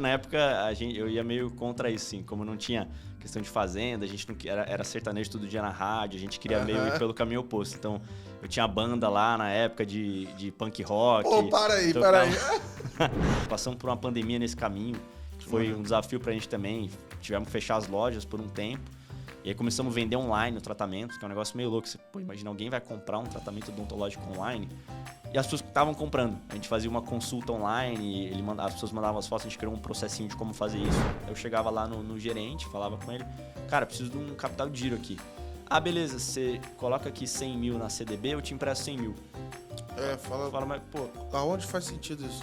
Na época eu ia meio contra isso, sim. Como não tinha questão de fazenda, a gente não era sertanejo todo dia na rádio, a gente queria meio ir pelo caminho oposto. Então, eu tinha banda lá na época de punk rock. Pô, para aí. Passamos por uma pandemia nesse caminho, que foi um desafio pra gente também. Tivemos que fechar as lojas por um tempo. E aí começamos a vender online o tratamento, que é um negócio meio louco. Você, imagina, alguém vai comprar um tratamento odontológico online. E as pessoas que estavam comprando. A gente fazia uma consulta online, as pessoas mandavam as fotos, a gente criou um processinho de como fazer isso. Eu chegava lá no gerente, falava com ele, cara, preciso de um capital de giro aqui. Ah, beleza, você coloca aqui 100 mil na CDB, eu te empresto 100 mil. Fala, mas pô... Aonde faz sentido isso?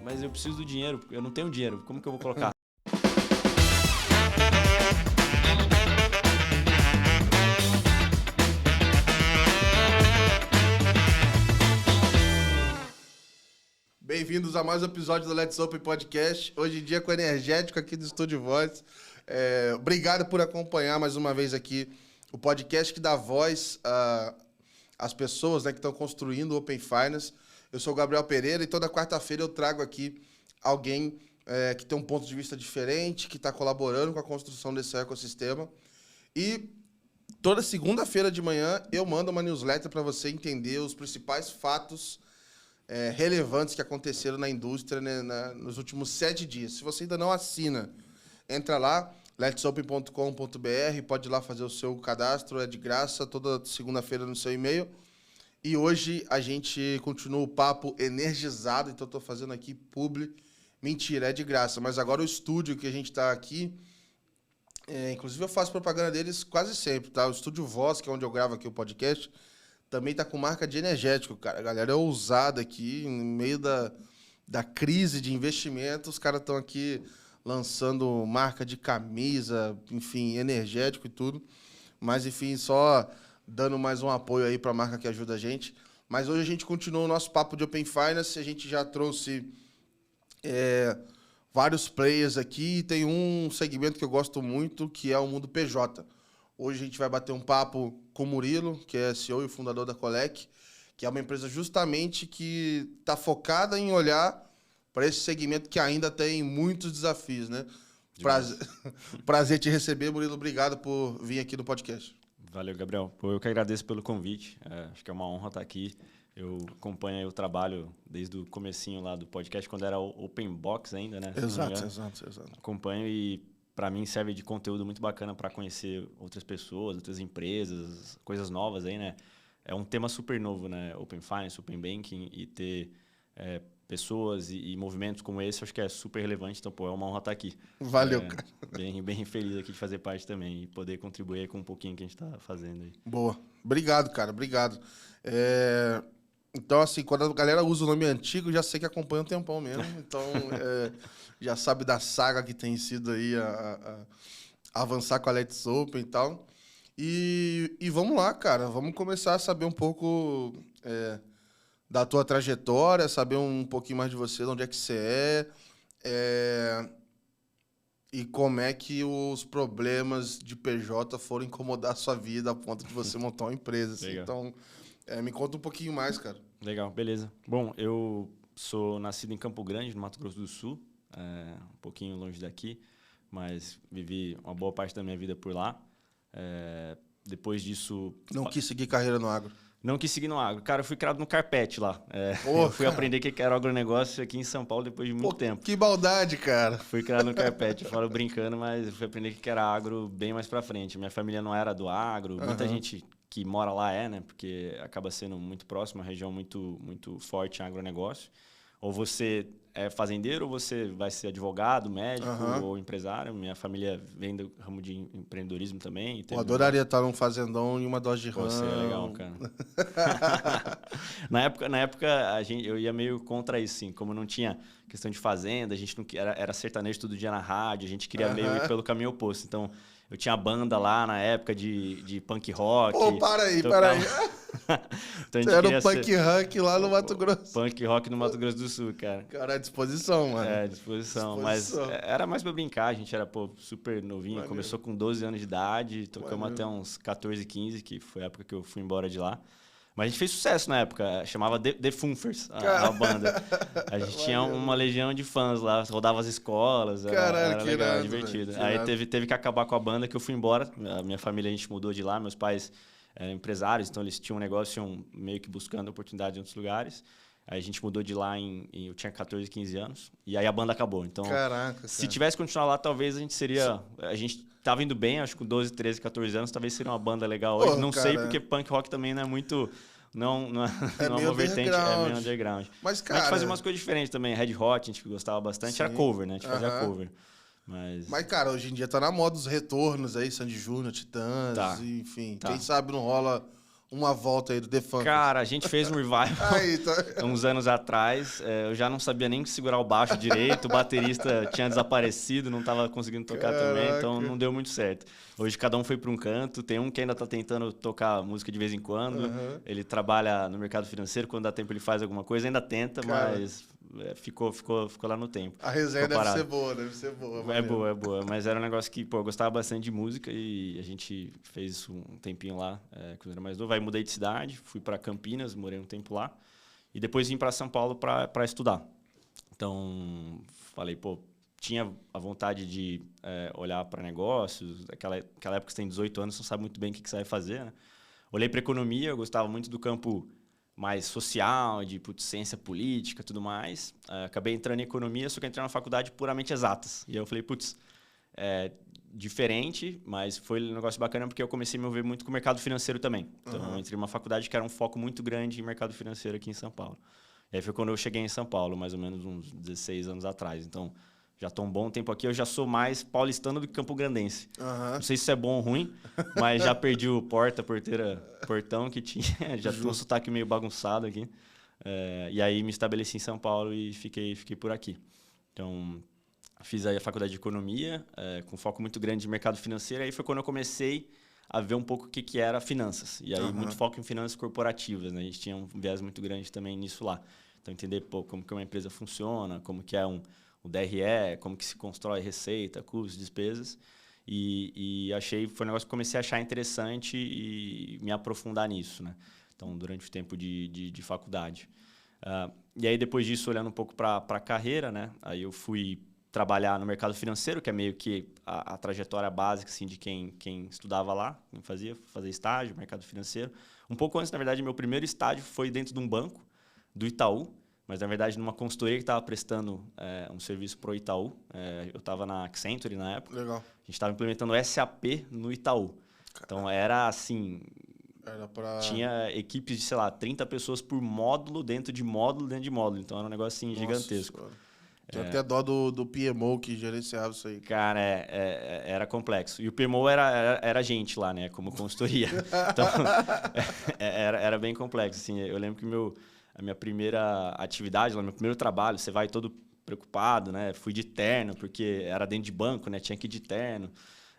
Mas eu preciso do dinheiro, eu não tenho dinheiro, como que eu vou colocar? Bem-vindos a mais um episódio do Let's Open Podcast. Hoje em dia com o Energético aqui do Estúdio Voz. Obrigado por acompanhar mais uma vez aqui o podcast que dá voz às pessoas, né, que estão construindo o Open Finance. Eu sou o Gabriel Pereira e toda quarta-feira eu trago aqui alguém que tem um ponto de vista diferente, que está colaborando com a construção desse ecossistema. E toda segunda-feira de manhã eu mando uma newsletter para você entender os principais fatos relevantes que aconteceram na indústria, né, nos últimos 7 dias. Se você ainda não assina, entra lá, letsopen.com.br, pode ir lá fazer o seu cadastro, é de graça, toda segunda-feira no seu e-mail. E hoje a gente continua o papo energizado, então estou fazendo aqui publi. Mentira, é de graça, mas agora o estúdio que a gente está aqui, inclusive eu faço propaganda deles quase sempre, tá? O Estúdio Voz, que é onde eu gravo aqui o podcast, também tá com marca de energético, cara. A galera é ousada aqui, no meio da crise de investimento, os caras estão aqui lançando marca de camisa, enfim, energético e tudo. Mas, enfim, só dando mais um apoio aí para a marca que ajuda a gente. Mas hoje a gente continua o nosso papo de Open Finance, a gente já trouxe vários players aqui, e tem um segmento que eu gosto muito, que é o mundo PJ. Hoje a gente vai bater um papo com o Murilo, que é CEO e fundador da Colec, que é uma empresa justamente que está focada em olhar para esse segmento que ainda tem muitos desafios, né? Prazer te receber, Murilo. Obrigado por vir aqui no podcast. Valeu, Gabriel. Pô, eu que agradeço pelo convite. Acho que é uma honra estar aqui. Eu acompanho aí o trabalho desde o comecinho lá do podcast, quando era o Open Box ainda, né? Exato. Acompanho e para mim serve de conteúdo muito bacana para conhecer outras pessoas, outras empresas, coisas novas aí, né? É um tema super novo, né? Open Finance, Open Banking, e ter pessoas e movimentos como esse, acho que é super relevante. Então, pô, é uma honra estar aqui. Valeu, cara. Bem feliz aqui de fazer parte também e poder contribuir com um pouquinho que a gente está fazendo aí. Boa. Obrigado, cara. Obrigado. Então, assim, quando a galera usa o nome antigo, já sei que acompanha um tempão mesmo. Então, já sabe da saga que tem sido aí a avançar com a Let's Open e tal. E vamos lá, cara. Vamos começar a saber um pouco da tua trajetória, saber um pouquinho mais de você, de onde é que você e como é que os problemas de PJ foram incomodar a sua vida a ponto de você montar uma empresa. Assim. Então, me conta um pouquinho mais, cara. Legal, beleza. Bom, eu sou nascido em Campo Grande, no Mato Grosso do Sul, um pouquinho longe daqui, mas vivi uma boa parte da minha vida por lá. Depois disso... Não quis seguir carreira no agro? Não quis seguir no agro. Cara, eu fui criado no carpete lá. Eu fui aprender o que era agronegócio aqui em São Paulo depois de muito tempo. Que maldade, cara. Fui criado no carpete. Eu falo brincando, mas fui aprender o que era agro bem mais pra frente. Minha família não era do agro. Muita gente que mora lá né? Porque acaba sendo muito próximo, uma região muito, muito forte em agronegócio. Ou você é fazendeiro, ou você vai ser advogado, médico ou empresário. Minha família vem do ramo de empreendedorismo também. Eu adoraria estar num fazendão e uma dose de ramo. Você é legal, cara. Na época eu ia meio contra isso, sim. Como não tinha questão de fazenda, a gente não era sertanejo todo dia na rádio, a gente queria meio ir pelo caminho oposto. Então, eu tinha banda lá na época de punk rock. Pô, para aí. Então, você era um punk rock lá no Mato Grosso. Punk rock no Mato Grosso do Sul, cara. Cara, à disposição, mano. Disposição. Mas era mais pra brincar, a gente era super novinho. Valeu. Começou com 12 anos de idade, tocamos até uns 14, 15, que foi a época que eu fui embora de lá. Mas a gente fez sucesso na época, chamava The Funfers, a banda. A gente tinha uma legião de fãs lá, rodava as escolas, era legal, irado, divertido. Aí teve que acabar com a banda, que eu fui embora. A minha família, a gente mudou de lá, meus pais eram empresários, então eles tinham um negócio, iam meio que buscando oportunidade em outros lugares. Aí a gente mudou de lá eu tinha 14, 15 anos, e aí a banda acabou. Então, se tivesse continuado lá, talvez a gente seria... A gente tava indo bem, acho que com 12, 13, 14 anos, talvez seria uma banda legal hoje. Não sei, porque punk rock também não é muito... Não é uma vertente, é meio underground. Mas, cara... A gente fazia umas coisas diferentes também. Red Hot, a gente gostava bastante. Sim. Era cover, né? A gente fazia cover. Mas, cara, hoje em dia tá na moda os retornos aí, Sandy Júnior, Titãs, enfim. Quem sabe não rola uma volta aí do The Funk. Cara, a gente fez um revival uns anos atrás. Eu já não sabia nem segurar o baixo direito. O baterista tinha desaparecido, não tava conseguindo tocar também. Então não deu muito certo. Hoje cada um foi para um canto. Tem um que ainda tá tentando tocar música de vez em quando. Ele trabalha no mercado financeiro. Quando dá tempo ele faz alguma coisa. Ainda tenta, mas ficou lá no tempo. A resenha deve ser boa. É boa. Mas era um negócio que, eu gostava bastante de música. E a gente fez isso um tempinho lá, quando era mais novo. Aí mudei de cidade, fui para Campinas, morei um tempo lá. E depois vim para São Paulo para estudar. Então, falei, tinha a vontade de olhar para negócios. Aquela época você tem 18 anos, você não sabe muito bem o que você vai fazer, né? Olhei para economia, eu gostava muito do campo mais social, de ciência política e tudo mais. Acabei entrando em economia, só que entrei na faculdade puramente exatas. E aí eu falei, diferente, mas foi um negócio bacana porque eu comecei a me envolver muito com o mercado financeiro também. Então, eu entrei numa faculdade que era um foco muito grande em mercado financeiro aqui em São Paulo. E aí foi quando eu cheguei em São Paulo, mais ou menos uns 16 anos atrás. Então, já estou um bom tempo aqui, eu já sou mais paulistano do que campograndense. Não sei se isso é bom ou ruim, mas já perdi o portão que tinha. Já tô um sotaque meio bagunçado aqui. E aí me estabeleci em São Paulo e fiquei por aqui. Então, fiz aí a faculdade de economia, com foco muito grande em mercado financeiro. Aí foi quando eu comecei a ver um pouco o que era finanças. E aí muito foco em finanças corporativas, né? A gente tinha um viés muito grande também nisso lá. Então, entender como que uma empresa funciona, como que é o DRE, como que se constrói receita, custos, despesas. E foi um negócio que comecei a achar interessante e me aprofundar nisso, né? Então, durante o tempo de faculdade. E aí, depois disso, olhando um pouco para a carreira, né? Aí eu fui trabalhar no mercado financeiro, que é meio que a trajetória básica assim, de quem estudava lá, quem fazer estágio, mercado financeiro. Um pouco antes, na verdade, meu primeiro estágio foi dentro de um banco, do Itaú, mas, na verdade, numa consultoria que estava prestando um serviço para o Itaú. Eu estava na Accenture na época. Legal. A gente estava implementando SAP no Itaú. Então, era assim... Tinha equipes de, sei lá, 30 pessoas por módulo, dentro de módulo. Então, era um negócio assim, gigantesco. Tinha até dó do PMO que gerenciava isso aí. Cara, era complexo. E o PMO era gente lá, né? Como consultoria. Então, era bem complexo. Assim. Eu lembro que a minha primeira atividade, meu primeiro trabalho, você vai todo preocupado, né? Fui de terno, porque era dentro de banco, né? Tinha que ir de terno.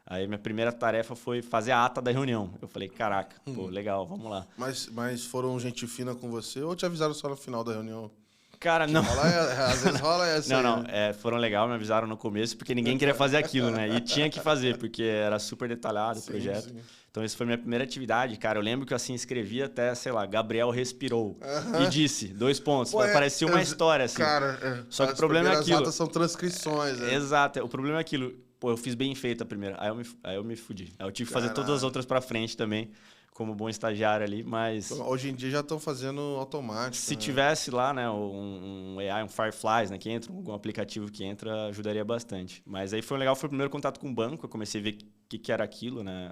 Aí minha primeira tarefa foi fazer a ata da reunião. Eu falei, caraca, legal, vamos lá. Mas foram gente fina com você ou te avisaram só no final da reunião? Cara, não. Às vezes rola essa. Não. Foram legal, me avisaram no começo, porque ninguém queria fazer aquilo, né? E tinha que fazer, porque era super detalhado o projeto. Sim. Então, essa foi a minha primeira atividade, cara. Eu lembro que eu assim escrevi até, sei lá, Gabriel respirou e disse, 2 pontos. Parecia uma história, assim. Cara, só que o problema é aquilo. As atas são transcrições, né? Exato. O problema é aquilo. Eu fiz bem feito a primeira. Aí eu me fudi. Aí eu tive que fazer todas as outras pra frente também, como bom estagiário ali, mas... Hoje em dia já estão fazendo automático. Se tivesse lá, né, um AI, um Fireflies, né, que entra, algum aplicativo que entra, ajudaria bastante. Mas aí foi legal, foi o primeiro contato com o banco, eu comecei a ver o que era aquilo, né,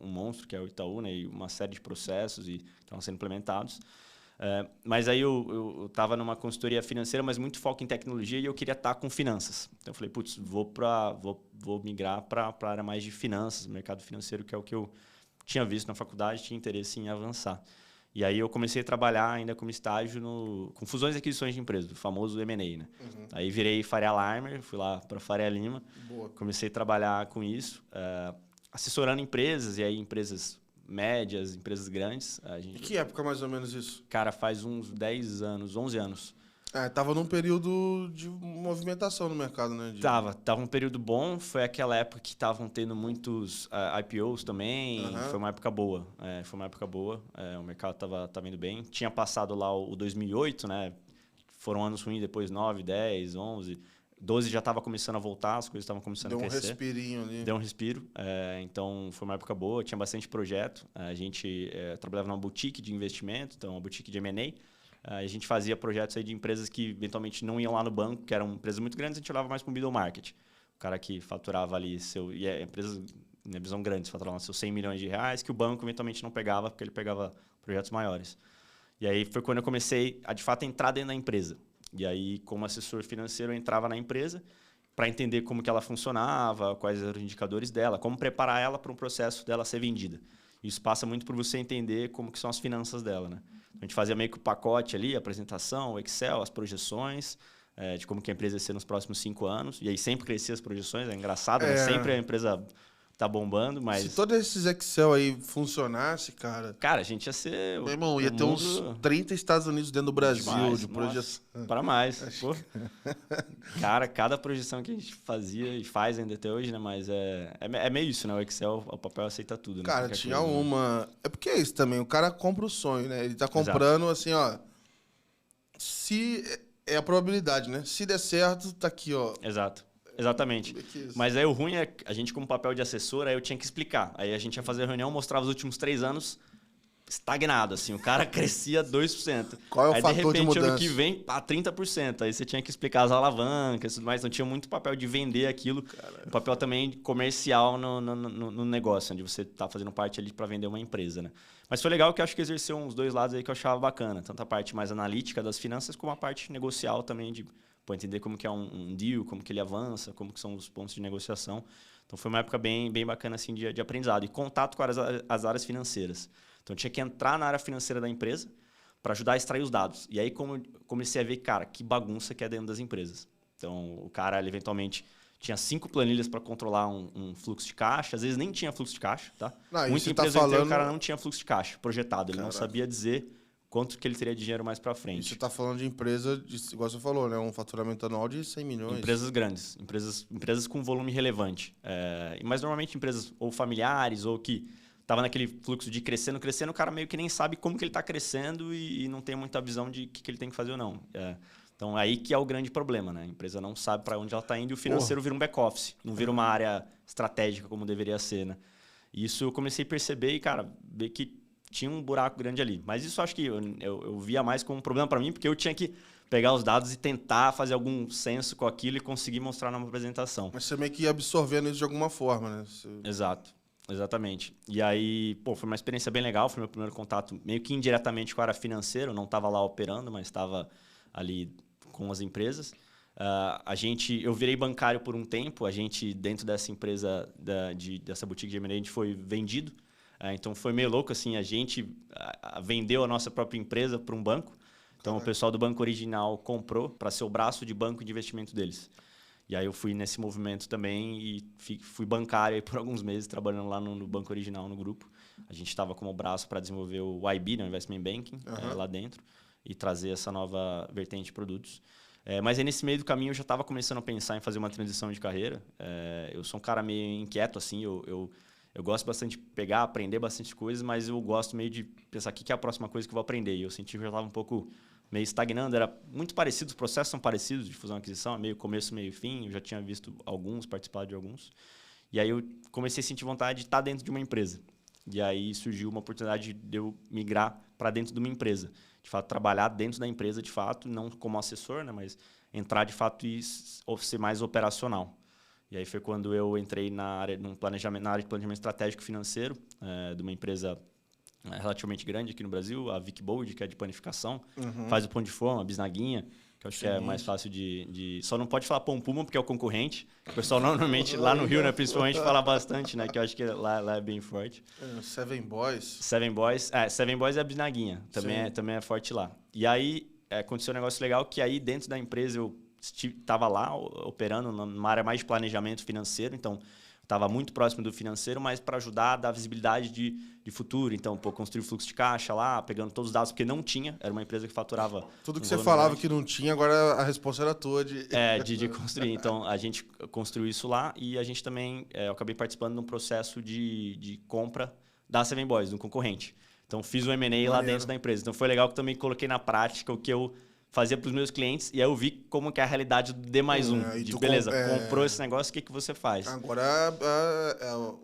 um monstro que é o Itaú, né, e uma série de processos e estavam sendo implementados. Mas aí eu estava numa consultoria financeira, mas muito foco em tecnologia e eu queria estar com finanças. Então eu falei, vou migrar para a área mais de finanças, mercado financeiro, que é o que eu tinha visto na faculdade, tinha interesse em avançar. E aí eu comecei a trabalhar ainda como estágio com fusões e aquisições de empresas, o famoso M&A, né? Aí virei Faria Limer, fui lá para Faria Lima. Boa. Comecei a trabalhar com isso, assessorando empresas, e aí empresas médias, empresas grandes. E que época mais ou menos isso? Cara, faz uns 10 anos, 11 anos. Tava num período de movimentação no mercado, né? Tava um período bom. Foi aquela época que estavam tendo muitos IPOs também. Foi uma época boa. Foi uma época boa. O mercado tava indo bem. Tinha passado lá o 2008, né? Foram anos ruins, depois 9, 10, 11... 12 já estava começando a voltar, as coisas estavam começando a crescer. Deu um respirinho ali. Deu um respiro. Então, foi uma época boa, tinha bastante projeto. A gente trabalhava numa boutique de investimento, então uma boutique de M&A. A gente fazia projetos aí de empresas que eventualmente não iam lá no banco, que eram empresas muito grandes, a gente olhava mais para o middle market. O cara que faturava ali empresas, na visão grande, faturavam seus 100 milhões de reais, que o banco eventualmente não pegava, porque ele pegava projetos maiores. E aí foi quando eu comecei a, de fato, entrar dentro da empresa. E aí, como assessor financeiro, eu entrava na empresa para entender como que ela funcionava, quais eram os indicadores dela, como preparar ela para um processo dela ser vendida. Isso passa muito por você entender como que são as finanças dela, né? A gente fazia meio que o pacote ali, a apresentação, o Excel, as projeções, de como que a empresa ia ser nos próximos 5 anos. E aí sempre crescia as projeções, é engraçado, né? Sempre a empresa tá bombando, mas... Se todos esses Excel aí funcionasse, cara... Cara, a gente ia ser... Meu irmão, ia ter uns 30 Estados Unidos dentro do Brasil demais, de projeção. Para mais. Pô. Cara, cada projeção que a gente fazia e faz ainda até hoje, né? Mas é meio isso, né? O Excel, o papel aceita tudo, né? Cara, Qualquer tinha coisa, uma... É porque é isso também, o cara compra o sonho, né? Ele tá comprando, assim, ó... Se... É a probabilidade, né? Se der certo, tá aqui, ó. Exato. Exatamente. Mas aí o ruim é a gente, como papel de assessor, aí eu tinha que explicar. Aí a gente ia fazer a reunião, mostrava os últimos 3 anos estagnado, assim. O cara crescia 2%. Qual é o aí, fator de mudança? de repente, ano que vem, 30%. Aí você tinha que explicar as alavancas e tudo mais. Então tinha muito papel de vender aquilo. Um papel também comercial no negócio, onde você tá fazendo parte ali para vender uma empresa, né? Mas foi legal que eu acho que exerceu uns 2 lados aí que eu achava bacana. Tanto a parte mais analítica das finanças, como a parte negocial também de... entender como que é um deal, como que ele avança, como que são os pontos de negociação. Então, foi uma época bem bacana assim, de aprendizado. E contato com as áreas financeiras. Então, eu tinha que entrar na área financeira da empresa para ajudar a extrair os dados. E aí, como eu comecei a ver, cara, que bagunça que é dentro das empresas. Então, o cara, ele, eventualmente, tinha 5 planilhas para controlar um fluxo de caixa. Às vezes, nem tinha fluxo de caixa, tá? Não, muita empresa o cara não tinha fluxo de caixa projetado. Ele não sabia dizer quanto que ele teria de dinheiro mais para frente. E você está falando de empresa, igual você falou, né? Um faturamento anual de 100 milhões. Empresas grandes, empresas com volume relevante. Mas normalmente empresas ou familiares ou que estavam naquele fluxo de crescendo, o cara meio que nem sabe como que ele está crescendo e não tem muita visão de o que ele tem que fazer ou não. Então, aí que é o grande problema, né? A empresa não sabe para onde ela está indo e o financeiro vira um back-office, não vira uma área estratégica como deveria ser, né? E isso eu comecei a perceber e, cara, ver que tinha um buraco grande ali. Mas isso acho que eu via mais como um problema para mim, porque eu tinha que pegar os dados e tentar fazer algum senso com aquilo e conseguir mostrar numa apresentação. Mas você meio que ia absorvendo isso de alguma forma, né? Exato. Exatamente. E aí, foi uma experiência bem legal. Foi meu primeiro contato meio que indiretamente com a área financeira. Eu não estava lá operando, mas estava ali com as empresas. Eu virei bancário por um tempo. A gente, dentro dessa empresa, dessa boutique de M&A, a gente foi vendido. Então, foi meio louco, assim, a gente vendeu a nossa própria empresa para um banco. Então, o pessoal do banco original comprou para ser o braço de banco de investimento deles. E aí, eu fui nesse movimento também e fui bancário aí por alguns meses, trabalhando lá no banco original, no grupo. A gente estava como braço para desenvolver o IB, né, o Investment Banking, lá dentro, e trazer essa nova vertente de produtos. Mas aí, nesse meio do caminho, eu já estava começando a pensar em fazer uma transição de carreira. Eu sou um cara meio inquieto, assim, eu gosto bastante de pegar, aprender bastante coisas, mas eu gosto meio de pensar o que é a próxima coisa que eu vou aprender. E eu senti que eu já estava um pouco meio estagnando. Era muito parecido, os processos são parecidos de fusão e aquisição, meio começo, meio fim. Eu já tinha visto alguns, participado de alguns. E aí eu comecei a sentir vontade de estar dentro de uma empresa. E aí surgiu uma oportunidade de eu migrar para dentro de uma empresa. De fato, trabalhar dentro da empresa, de fato, não como assessor, né, mas entrar de fato e ser mais operacional. E aí foi quando eu entrei na área de planejamento estratégico financeiro, de uma empresa relativamente grande aqui no Brasil, a Vic Bold, que é de panificação, faz o pão de forma, a bisnaguinha, que eu acho que é mais fácil de... Só não pode falar pão puma, porque é o concorrente. O pessoal normalmente, lá no Rio, né, principalmente, fala bastante, né, que eu acho que lá é bem forte. Seven Boys. Seven Boys é a bisnaguinha, também é forte lá. E aí aconteceu um negócio legal, que aí dentro da empresa eu estava lá operando numa área mais de planejamento financeiro, então estava muito próximo do financeiro, mas para ajudar a dar visibilidade de futuro. Então, construir o fluxo de caixa lá, pegando todos os dados, porque não tinha. Era uma empresa que faturava... Tudo que você falava que não tinha, agora a resposta era tua de... de construir. Então, a gente construiu isso lá e a gente também... eu acabei participando de um processo de compra da Seven Boys, de um concorrente. Então, fiz o M&A lá dentro da empresa. Então, foi legal que também coloquei na prática o que eu fazia para os meus clientes e aí eu vi como que é a realidade do D+1. Beleza, comprou esse negócio, o que você faz? Agora,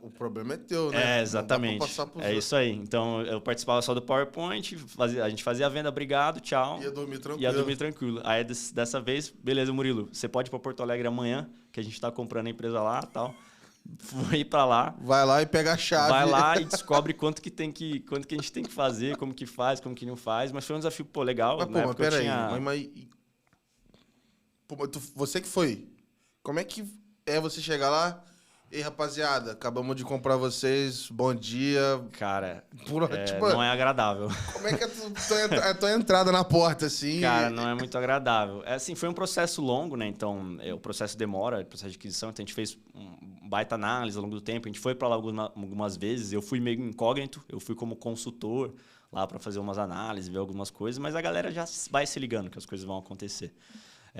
o problema é teu, né? Exatamente. Isso aí. Então, eu participava só do PowerPoint, a gente fazia a venda, obrigado, tchau. Ia dormir tranquilo. Aí, dessa vez, beleza, Murilo, você pode ir para Porto Alegre amanhã, que a gente está comprando a empresa lá e tal. Foi para lá. Vai lá e pega a chave. Vai lá e descobre quanto que a gente tem que fazer, como que faz, como que não faz. Mas foi um desafio, legal. Mas peraí. Você que foi. Como é que é você chegar lá? Ei, rapaziada, acabamos de comprar vocês. Bom dia. Cara, não é agradável. Como é que é a tua entrada na porta, assim? Cara, não é muito agradável. Assim, foi um processo longo, né? Então, o processo demora, o processo de aquisição. Então, a gente fez baita análise ao longo do tempo. A gente foi para lá algumas vezes. Eu fui meio incógnito. Eu fui como consultor lá para fazer umas análises, ver algumas coisas. Mas a galera já vai se ligando que as coisas vão acontecer.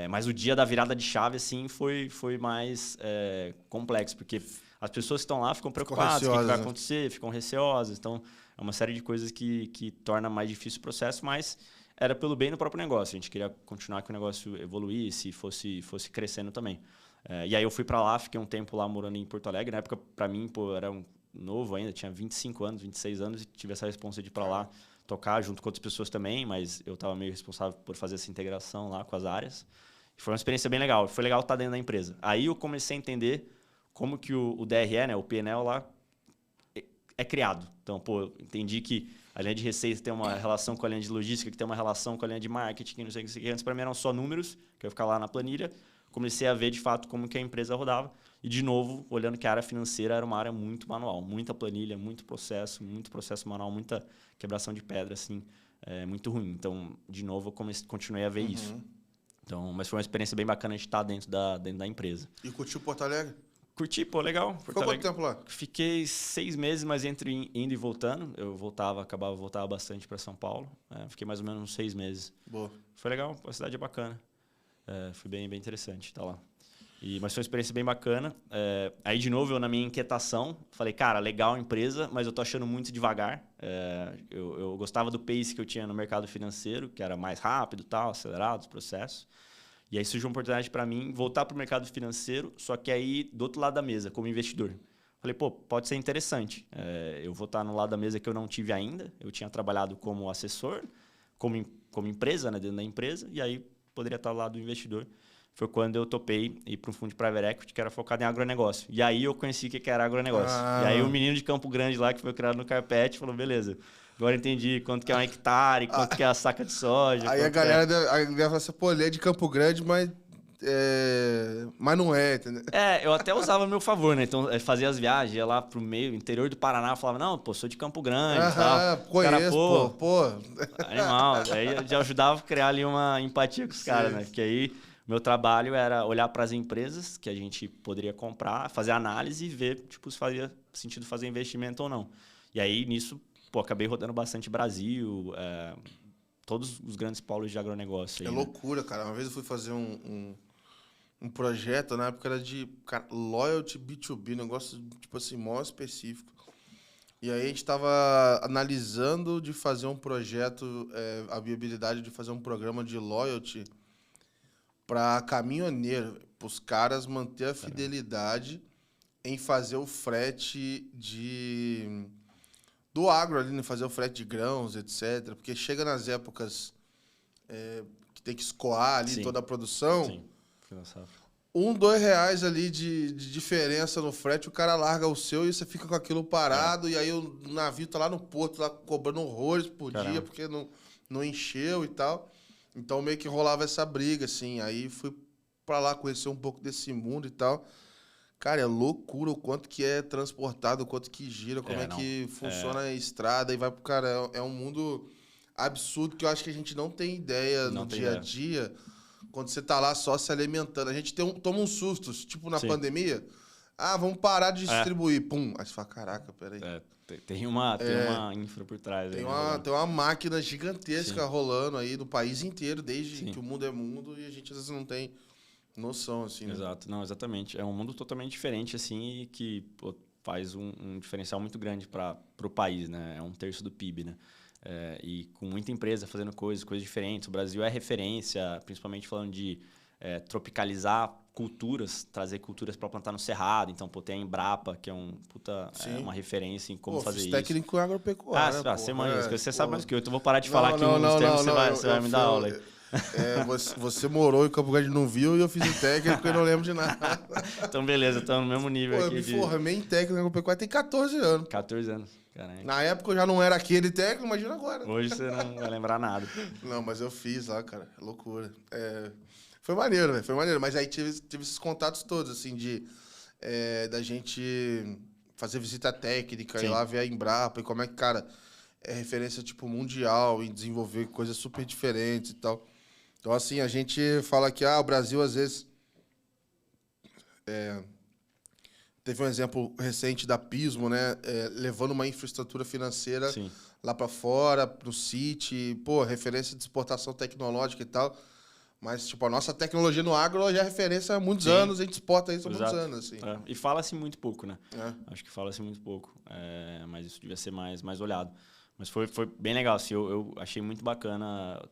Mas o dia da virada de chave, assim, foi mais complexo. Porque as pessoas que estão lá ficam preocupadas. O que vai acontecer? Ficam receosas. Então, é uma série de coisas que torna mais difícil o processo. Mas era pelo bem do próprio negócio. A gente queria continuar que o negócio evoluísse e fosse crescendo também. E aí eu fui para lá, fiquei um tempo lá morando em Porto Alegre. Na época, para mim, era novo ainda, tinha 25 anos, 26 anos, e tive essa responsabilidade de ir para lá tocar junto com outras pessoas também, mas eu estava meio responsável por fazer essa integração lá com as áreas. E foi uma experiência bem legal. Foi legal estar dentro da empresa. Aí eu comecei a entender como que o DRE, né, o P&L lá, é criado. Então, entendi que a linha de receita tem uma relação com a linha de logística, que tem uma relação com a linha de marketing, que não sei o que. Antes, para mim, eram só números, que eu ia ficar lá na planilha. Comecei a ver, de fato, como que a empresa rodava. E, de novo, olhando que a área financeira era uma área muito manual. Muita planilha, muito processo manual, muita quebração de pedra, assim, muito ruim. Então, de novo, eu continuei a ver isso. Então, mas foi uma experiência bem bacana de estar dentro da empresa. E curtiu Porto Alegre? Curti, legal. Ficou quanto tempo lá? Fiquei 6 meses, mas entre indo e voltando. Eu voltava bastante para São Paulo. Fiquei mais ou menos uns 6 meses. Boa. Foi legal, a cidade é bacana. Foi bem interessante estar lá. Mas foi uma experiência bem bacana. Aí, de novo, eu na minha inquietação, falei, cara, legal a empresa, mas eu tô achando muito devagar. Eu gostava do pace que eu tinha no mercado financeiro, que era mais rápido, tal, acelerado os processos. E aí surgiu uma oportunidade para mim voltar para o mercado financeiro, só que aí do outro lado da mesa, como investidor. Falei, pode ser interessante. Eu vou estar no lado da mesa que eu não tive ainda. Eu tinha trabalhado como assessor, como empresa, né, dentro da empresa, e aí poderia estar ao lado do investidor. Foi quando eu topei ir para um fundo de private equity que era focado em agronegócio. E aí eu conheci o que era agronegócio. E aí o menino de Campo Grande lá, que foi criado no Carpete, falou, beleza, agora entendi quanto que é um hectare, quanto que é a saca de soja. Aí a galera fala assim, ele é de Campo Grande, mas não é, entendeu? Eu até usava a meu favor, né? Então, fazia as viagens, ia lá pro meio, interior do Paraná, falava, não, sou de Campo Grande e tal. Conheço, pô. Animal. Aí já ajudava a criar ali uma empatia com os caras, né? Porque aí meu trabalho era olhar para as empresas que a gente poderia comprar, fazer análise e ver se fazia sentido fazer investimento ou não. E aí, nisso, acabei rodando bastante Brasil, todos os grandes polos de agronegócio. Aí, loucura, cara. Uma vez eu fui fazer um projeto, na época era de loyalty B2B, negócio, mó específico. E aí a gente estava analisando de fazer um projeto, a viabilidade de fazer um programa de loyalty para caminhoneiro, para os caras manter a fidelidade em fazer o frete do agro ali, né? Fazer o frete de grãos, etc. Porque chega nas épocas que tem que escoar ali toda a produção. Sim. R$1, R$2 ali de diferença no frete, o cara larga o seu e você fica com aquilo parado, e aí o navio tá lá no porto, lá cobrando horrores por dia, porque não encheu e tal. Então meio que rolava essa briga, assim. Aí fui pra lá conhecer um pouco desse mundo e tal. Cara, é loucura o quanto que é transportado, o quanto que gira, como que funciona a estrada e vai pro cara. É um mundo absurdo que eu acho que a gente não tem ideia no dia a dia, quando você tá lá só se alimentando. A gente toma uns sustos, tipo na pandemia. Ah, vamos parar de distribuir. Pum. Aí você fala, caraca, peraí. Tem uma infra por trás. Tem aí, tem uma máquina gigantesca Sim. rolando aí no país inteiro, desde Sim. que o mundo é mundo, e a gente às vezes não tem noção, assim, né? Exato, não, exatamente. É um mundo totalmente diferente, assim, e que faz um diferencial muito grande para o país, né? É 1/3 do PIB, né? E com muita empresa fazendo coisas diferentes. O Brasil é referência, principalmente falando de tropicalizar culturas, trazer culturas para plantar no Cerrado. Então, tem a Embrapa, que é uma referência em como fazer fiz isso. técnico em agropecuária. Você manja, você sabe mais que eu. Então, vou parar de Não, falar aqui não, uns não, termos, não, você vai me dar aula aí. Você morou em Campo Grande e não viu, e eu fiz o técnico e eu não lembro de nada. Então, beleza, estamos no mesmo nível aqui. Eu me formei em técnico em agropecuária tem 14 anos. 14 anos, caralho. Na época eu já não era aquele técnico, imagina agora. Hoje você não vai lembrar nada. Não, mas eu fiz lá, cara. É loucura. Foi maneiro, velho. Foi maneiro. Mas aí tive esses contatos todos, assim, da gente fazer visita técnica, Sim. ir lá ver a Embrapa e como é que, cara, é referência, tipo, mundial em desenvolver coisas super diferentes e tal. Então, assim, a gente fala que, o Brasil, às vezes... Teve um exemplo recente da Pismo, né? Levando uma infraestrutura financeira Sim. lá para fora, pro City, pô, referência de exportação tecnológica e tal. Mas, tipo, a nossa tecnologia no agro já é referência há muitos anos, a gente exporta isso há muitos anos, assim. E fala-se muito pouco, né? Acho que fala-se muito pouco. Mas isso devia ser mais olhado. Mas foi bem legal, assim, eu achei muito bacana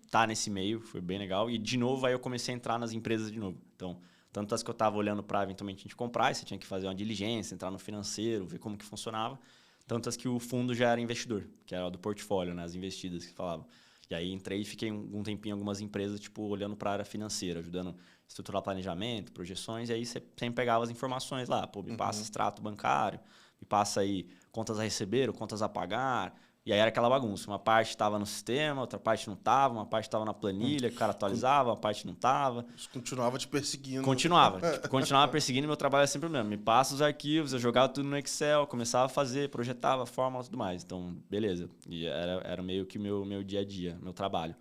estar nesse meio, foi bem legal. E, de novo, aí eu comecei a entrar nas empresas de novo. Então, tanto as que eu estava olhando para eventualmente a gente comprar, você tinha que fazer uma diligência, entrar no financeiro, ver como que funcionava. Tanto as que o fundo já era investidor, que era do portfólio, né? As investidas que falavam. E aí entrei e fiquei um tempinho em algumas empresas, tipo, olhando para a área financeira, ajudando a estruturar planejamento, projeções, e aí você sempre pegava as informações lá. Pô, me passa extrato bancário, me passa aí contas a receber ou contas a pagar. E aí era aquela bagunça. Uma parte estava no sistema, outra parte não estava, uma parte estava na planilha, que o cara atualizava, uma parte não estava. Isso continuava te perseguindo. Continuava perseguindo, meu trabalho é sempre o mesmo. Me passa os arquivos, eu jogava tudo no Excel, começava a fazer, projetava, fórmula e tudo mais. Então, beleza. E era meio que meu dia a dia, meu trabalho.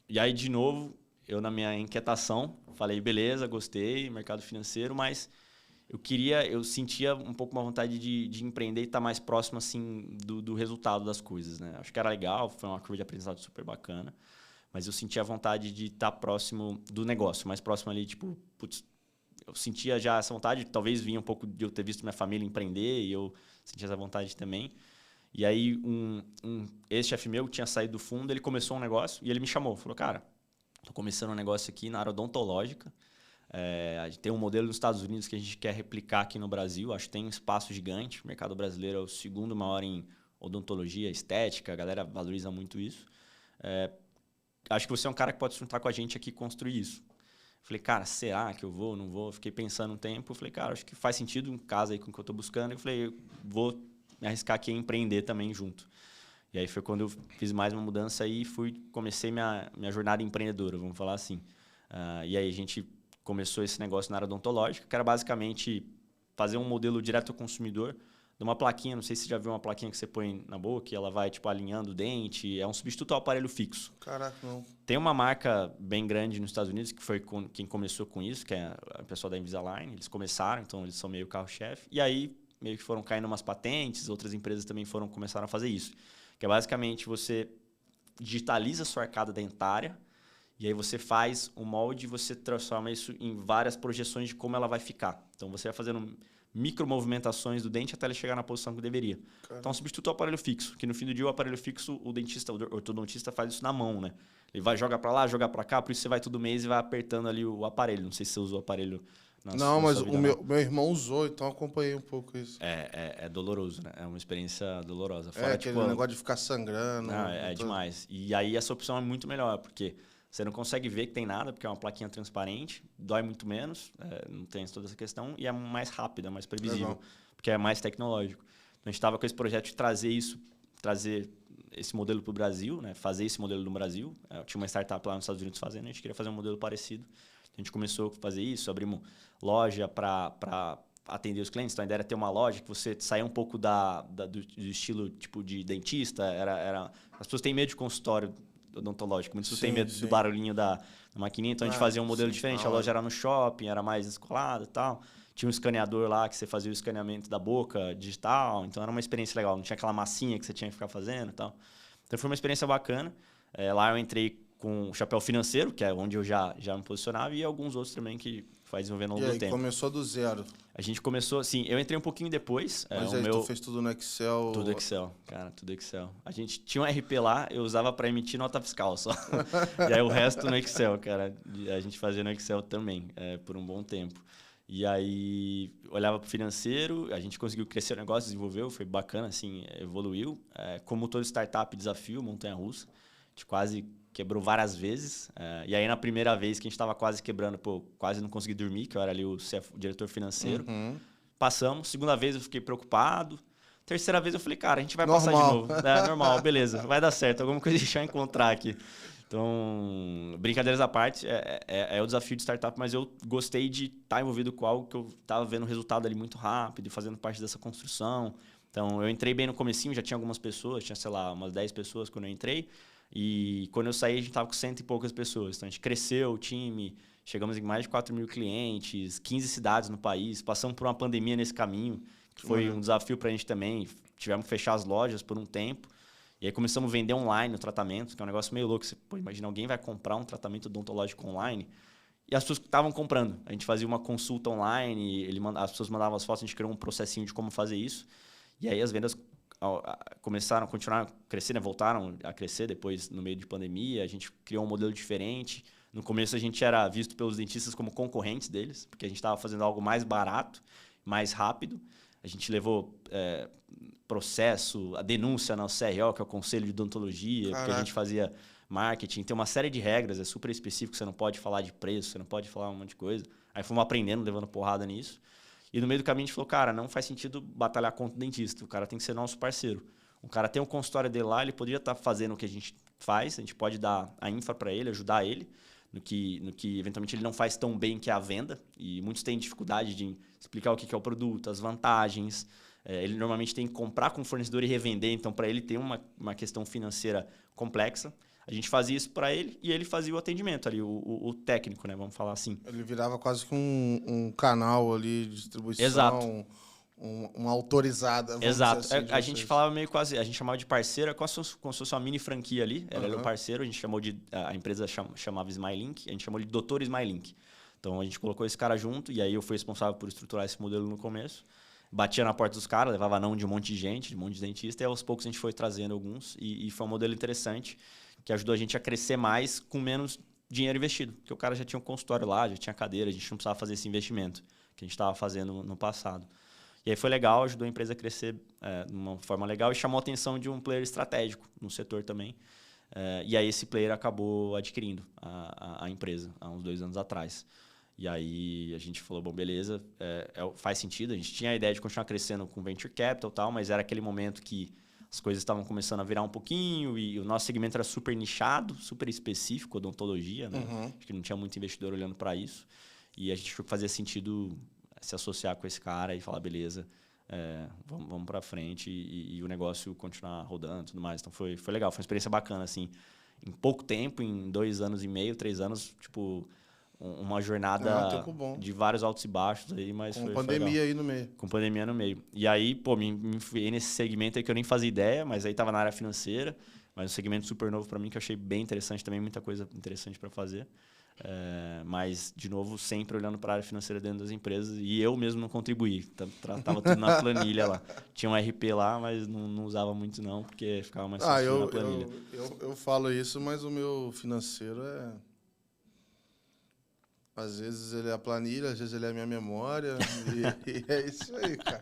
E aí, de novo, eu na minha inquietação, falei, beleza, gostei, mercado financeiro, mas... Eu sentia um pouco uma vontade de empreender e estar mais próximo, assim, do resultado das coisas, né? Acho que era legal, foi uma curva de aprendizado super bacana, mas eu sentia a vontade de estar próximo do negócio, mais próximo ali, tipo, putz, eu sentia já essa vontade, talvez vinha um pouco de eu ter visto minha família empreender e eu sentia essa vontade também. E aí, esse chefe meu que tinha saído do fundo, ele começou um negócio e ele me chamou, falou, cara, tô começando um negócio aqui na área odontológica. A gente tem um modelo nos Estados Unidos que a gente quer replicar aqui no Brasil. Acho que tem um espaço gigante. O mercado brasileiro é o segundo maior em odontologia, estética. A galera valoriza muito isso. Acho que você é um cara que pode se juntar com a gente aqui e construir isso. Falei, cara, será que eu vou? Não vou? Fiquei pensando um tempo. Falei, cara, acho que faz sentido um caso aí com o que eu estou buscando. Eu falei, eu vou me arriscar aqui a empreender também junto. E aí foi quando eu fiz mais uma mudança e comecei minha jornada empreendedora, vamos falar assim. E aí a gente... começou esse negócio na área odontológica, que era basicamente fazer um modelo direto ao consumidor de uma plaquinha, não sei se você já viu uma plaquinha que você põe na boca e ela vai tipo alinhando o dente, é um substituto ao aparelho fixo. Caraca, não. Tem uma marca bem grande nos Estados Unidos que foi quem começou com isso, que é a pessoa da Invisalign, eles começaram, então eles são meio carro-chefe, e aí meio que foram caindo umas patentes, outras empresas também começaram a fazer isso, que é basicamente você digitaliza a sua arcada dentária. E aí você faz o molde e você transforma isso em várias projeções de como ela vai ficar. Então você vai fazendo micromovimentações do dente até ele chegar na posição que deveria. Caramba. Então substitui o aparelho fixo, que no fim do dia o aparelho fixo, o ortodontista faz isso na mão, né? Ele vai jogar para lá, jogar para cá, por isso você vai todo mês e vai apertando ali o aparelho. Não sei se você usou o aparelho não, mas o meu irmão usou, então eu acompanhei um pouco isso. É doloroso, né? É uma experiência dolorosa. Fora, aquele negócio de ficar sangrando. Não, é demais. E aí essa opção é muito melhor, porque... você não consegue ver que tem nada, porque é uma plaquinha transparente, dói muito menos, não tem toda essa questão, e é mais rápido, é mais previsível, legal, porque é mais tecnológico. Então, a gente estava com esse projeto de trazer esse modelo para o Brasil, né? Fazer esse modelo no Brasil. Eu tinha uma startup lá nos Estados Unidos fazendo, a gente queria fazer um modelo parecido. A gente começou a fazer isso, abrimos loja para atender os clientes. Então, a ideia era ter uma loja que você saia um pouco do estilo tipo de dentista. As pessoas têm medo de consultório odontológico. Muitos têm medo do barulhinho da maquininha, então a gente fazia um modelo diferente. A loja era no shopping, era mais descolada e tal. Tinha um escaneador lá que você fazia o escaneamento da boca digital. Então, era uma experiência legal. Não tinha aquela massinha que você tinha que ficar fazendo e tal. Então, foi uma experiência bacana. Lá eu entrei com o chapéu financeiro, que é onde eu já me posicionava, e alguns outros também que faz desenvolvendo ao longo do tempo. Começou do zero. A gente começou, assim, eu entrei um pouquinho depois. Mas aí tu fez tudo no Excel? Tudo Excel, cara, tudo Excel. A gente tinha um RP lá, eu usava para emitir nota fiscal só. E aí o resto no Excel, cara. A gente fazia no Excel também, por um bom tempo. E aí olhava para o financeiro, a gente conseguiu crescer o negócio, desenvolveu, foi bacana, assim, evoluiu. Como todo startup, desafio, montanha-russa. A gente quase quebrou várias vezes. E aí, na primeira vez que a gente estava quase quebrando, quase não consegui dormir, que eu era ali o diretor financeiro. Uhum. Passamos. Segunda vez eu fiquei preocupado. Terceira vez eu falei, cara, a gente vai passar de novo. Normal, beleza, vai dar certo. Alguma coisa a gente vai encontrar aqui. Então, brincadeiras à parte, é o desafio de startup, mas eu gostei de estar envolvido com algo que eu estava vendo o resultado ali muito rápido e fazendo parte dessa construção. Então, eu entrei bem no comecinho, já tinha algumas pessoas, tinha, sei lá, umas 10 pessoas quando eu entrei. E quando eu saí, a gente estava com 100 e poucas pessoas. Então, a gente cresceu o time, chegamos em mais de 4 mil clientes, 15 cidades no país, passamos por uma pandemia nesse caminho, que foi um desafio para a gente também. Tivemos que fechar as lojas por um tempo. E aí começamos a vender online o tratamento, que é um negócio meio louco. Você, imagina, alguém vai comprar um tratamento odontológico online e as pessoas estavam comprando. A gente fazia uma consulta online, as pessoas mandavam as fotos, a gente criou um processinho de como fazer isso. E aí as vendas continuaram a crescer, né? Voltaram a crescer depois no meio de pandemia. A gente criou um modelo diferente. No começo a gente era visto pelos dentistas como concorrentes deles, porque a gente estava fazendo algo mais barato, mais rápido. A gente levou processo, a denúncia na CRO, que é o Conselho de Odontologia, porque a gente fazia marketing. Tem uma série de regras, é super específico, você não pode falar de preço, você não pode falar um monte de coisa. Aí fomos aprendendo, levando porrada nisso. E no meio do caminho a gente falou, cara, não faz sentido batalhar contra o dentista, o cara tem que ser nosso parceiro. O cara tem um consultório dele lá, ele poderia estar fazendo o que a gente faz, a gente pode dar a infra para ele, ajudar ele no que eventualmente ele não faz tão bem, que é a venda. E muitos têm dificuldade de explicar o que é o produto, as vantagens. Ele normalmente tem que comprar com o fornecedor e revender, então para ele tem uma questão financeira complexa. A gente fazia isso para ele e ele fazia o atendimento ali, o técnico, né? Vamos falar assim. Ele virava quase que um canal ali de distribuição. Exato. Uma autorizada. Exato. Dizer assim, a gente falava meio quase, a gente chamava de parceiro, como se fosse uma mini franquia ali. Ele era um parceiro, a gente chamou a empresa chamava Smilink, a gente chamou de Dr. Smilink. Então a gente colocou esse cara junto e aí eu fui responsável por estruturar esse modelo no começo. Batia na porta dos caras, levava não de um monte de gente, de um monte de dentista, e aos poucos a gente foi trazendo alguns e foi um modelo interessante que ajudou a gente a crescer mais com menos dinheiro investido. Porque o cara já tinha um consultório lá, já tinha cadeira, a gente não precisava fazer esse investimento que a gente estava fazendo no passado. E aí foi legal, ajudou a empresa a crescer de uma forma legal e chamou a atenção de um player estratégico no setor também. E aí esse player acabou adquirindo a empresa há uns 2 anos atrás. E aí a gente falou, bom, beleza, faz sentido. A gente tinha a ideia de continuar crescendo com venture capital e tal, mas era aquele momento que as coisas estavam começando a virar um pouquinho e o nosso segmento era super nichado, super específico, odontologia, né? Acho que não tinha muito investidor olhando para isso. E a gente achou que fazia sentido se associar com esse cara e falar, beleza, vamos para frente e o negócio continuar rodando e tudo mais. Então foi legal, foi uma experiência bacana, assim. Em pouco tempo, em 2 anos e meio, 3 anos, tipo, uma jornada de vários altos e baixos aí, mas com pandemia aí no meio. Com pandemia no meio. E aí, me enfiei nesse segmento aí que eu nem fazia ideia, mas aí tava na área financeira, mas um segmento super novo para mim que eu achei bem interessante também, muita coisa interessante para fazer. Mas, de novo, sempre olhando para a área financeira dentro das empresas e eu mesmo não contribuí. Tava tudo na planilha lá. Tinha um RP lá, mas não usava muito não, porque ficava mais fácil na planilha. Eu falo isso, mas o meu financeiro às vezes ele é a planilha, às vezes ele é a minha memória. e é isso aí, cara.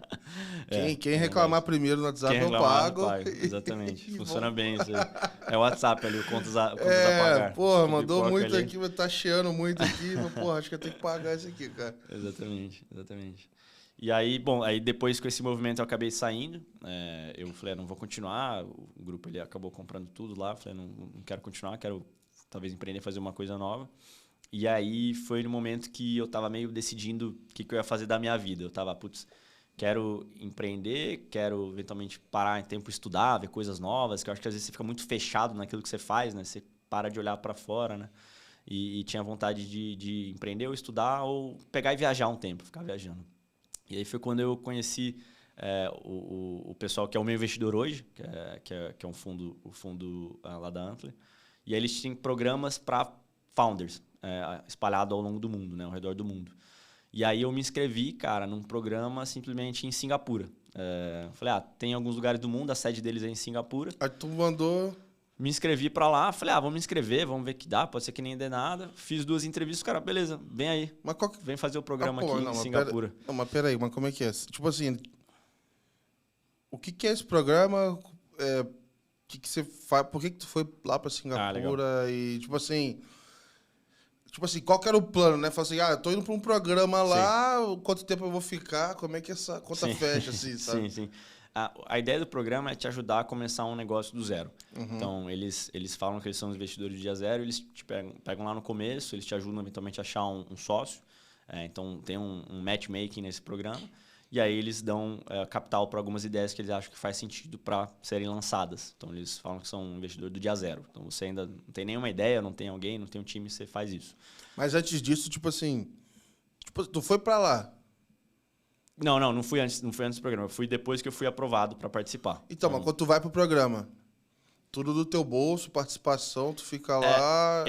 Quem reclamar primeiro no WhatsApp eu pago. Exatamente. Funciona bem isso aí. É o WhatsApp ali, o contas a pagar. Porra, mandou muito ali. Aqui, mas tá chiando muito aqui. Mas, porra, acho que eu tenho que pagar isso aqui, cara. Exatamente. E aí, bom, depois com esse movimento eu acabei saindo. Eu falei, não vou continuar. O grupo ele acabou comprando tudo lá. Falei, não quero continuar, quero talvez empreender, fazer uma coisa nova. E aí foi no momento que eu estava meio decidindo o que eu ia fazer da minha vida. Eu estava, quero empreender, quero eventualmente parar em tempo estudar, ver coisas novas, que eu acho que às vezes você fica muito fechado naquilo que você faz, né? Você para de olhar para fora, né? E tinha vontade de empreender ou estudar ou pegar e viajar um tempo, ficar viajando. E aí foi quando eu conheci o pessoal que é o meu investidor hoje, que é o fundo lá da Antler. E aí eles tinham programas para founders espalhados ao longo do mundo, né, ao redor do mundo. E aí eu me inscrevi, cara, num programa simplesmente em Singapura. Falei, tem alguns lugares do mundo, a sede deles é em Singapura. Aí tu mandou... Me inscrevi pra lá, falei, vamos me inscrever, vamos ver o que dá, pode ser que nem dê nada. Fiz 2 entrevistas, cara, beleza, vem aí. Mas vem fazer o programa aqui em Singapura. Mas peraí, mas como é que é? Tipo assim, o que é esse programa? O que você faz? Por que tu foi lá pra Singapura? E tipo assim, qual que era o plano, né? Falei assim, eu tô indo pra um programa lá, quanto tempo eu vou ficar? Como é que essa conta fecha, assim, sabe? Sim. A ideia do programa é te ajudar a começar um negócio do zero. Então, eles falam que eles são os investidores de dia zero, eles te pegam lá no começo, eles te ajudam eventualmente a achar um sócio. Então, tem um matchmaking nesse programa. E aí, eles dão capital para algumas ideias que eles acham que faz sentido para serem lançadas. Então, eles falam que são um investidor do dia zero. Então, você ainda não tem nenhuma ideia, não tem alguém, não tem um time, você faz isso. Mas antes disso, tipo assim, tu foi para lá. Não fui antes do programa. Eu fui depois que eu fui aprovado para participar. Então, mas quando tu vai pro programa, tudo do teu bolso, participação, tu fica lá...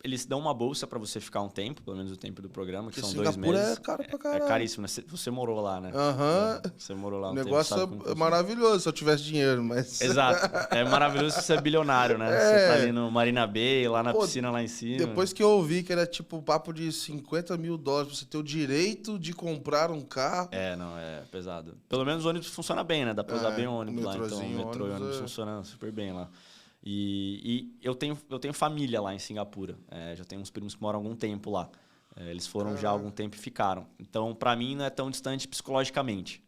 Eles dão uma bolsa para você ficar um tempo, pelo menos o tempo do programa, que são Singapura 2 meses. É caro pra caralho. É caríssimo, né? Você morou lá, né? Você morou lá um tempo. O negócio é maravilhoso se eu tivesse dinheiro, mas... Exato. É maravilhoso se você é bilionário, né? Você tá ali no Marina Bay, lá na piscina lá em cima. Depois que eu ouvi que era tipo um papo de $50 mil pra você ter o direito de comprar um carro... É pesado. Pelo menos o ônibus funciona bem, né? Dá pra usar bem o ônibus lá. Então, o metrô e o ônibus funcionam super bem lá. E eu tenho família lá em Singapura. Já tenho uns primos que moram há algum tempo lá. Eles foram já há algum tempo e ficaram. Então, para mim, não é tão distante psicologicamente.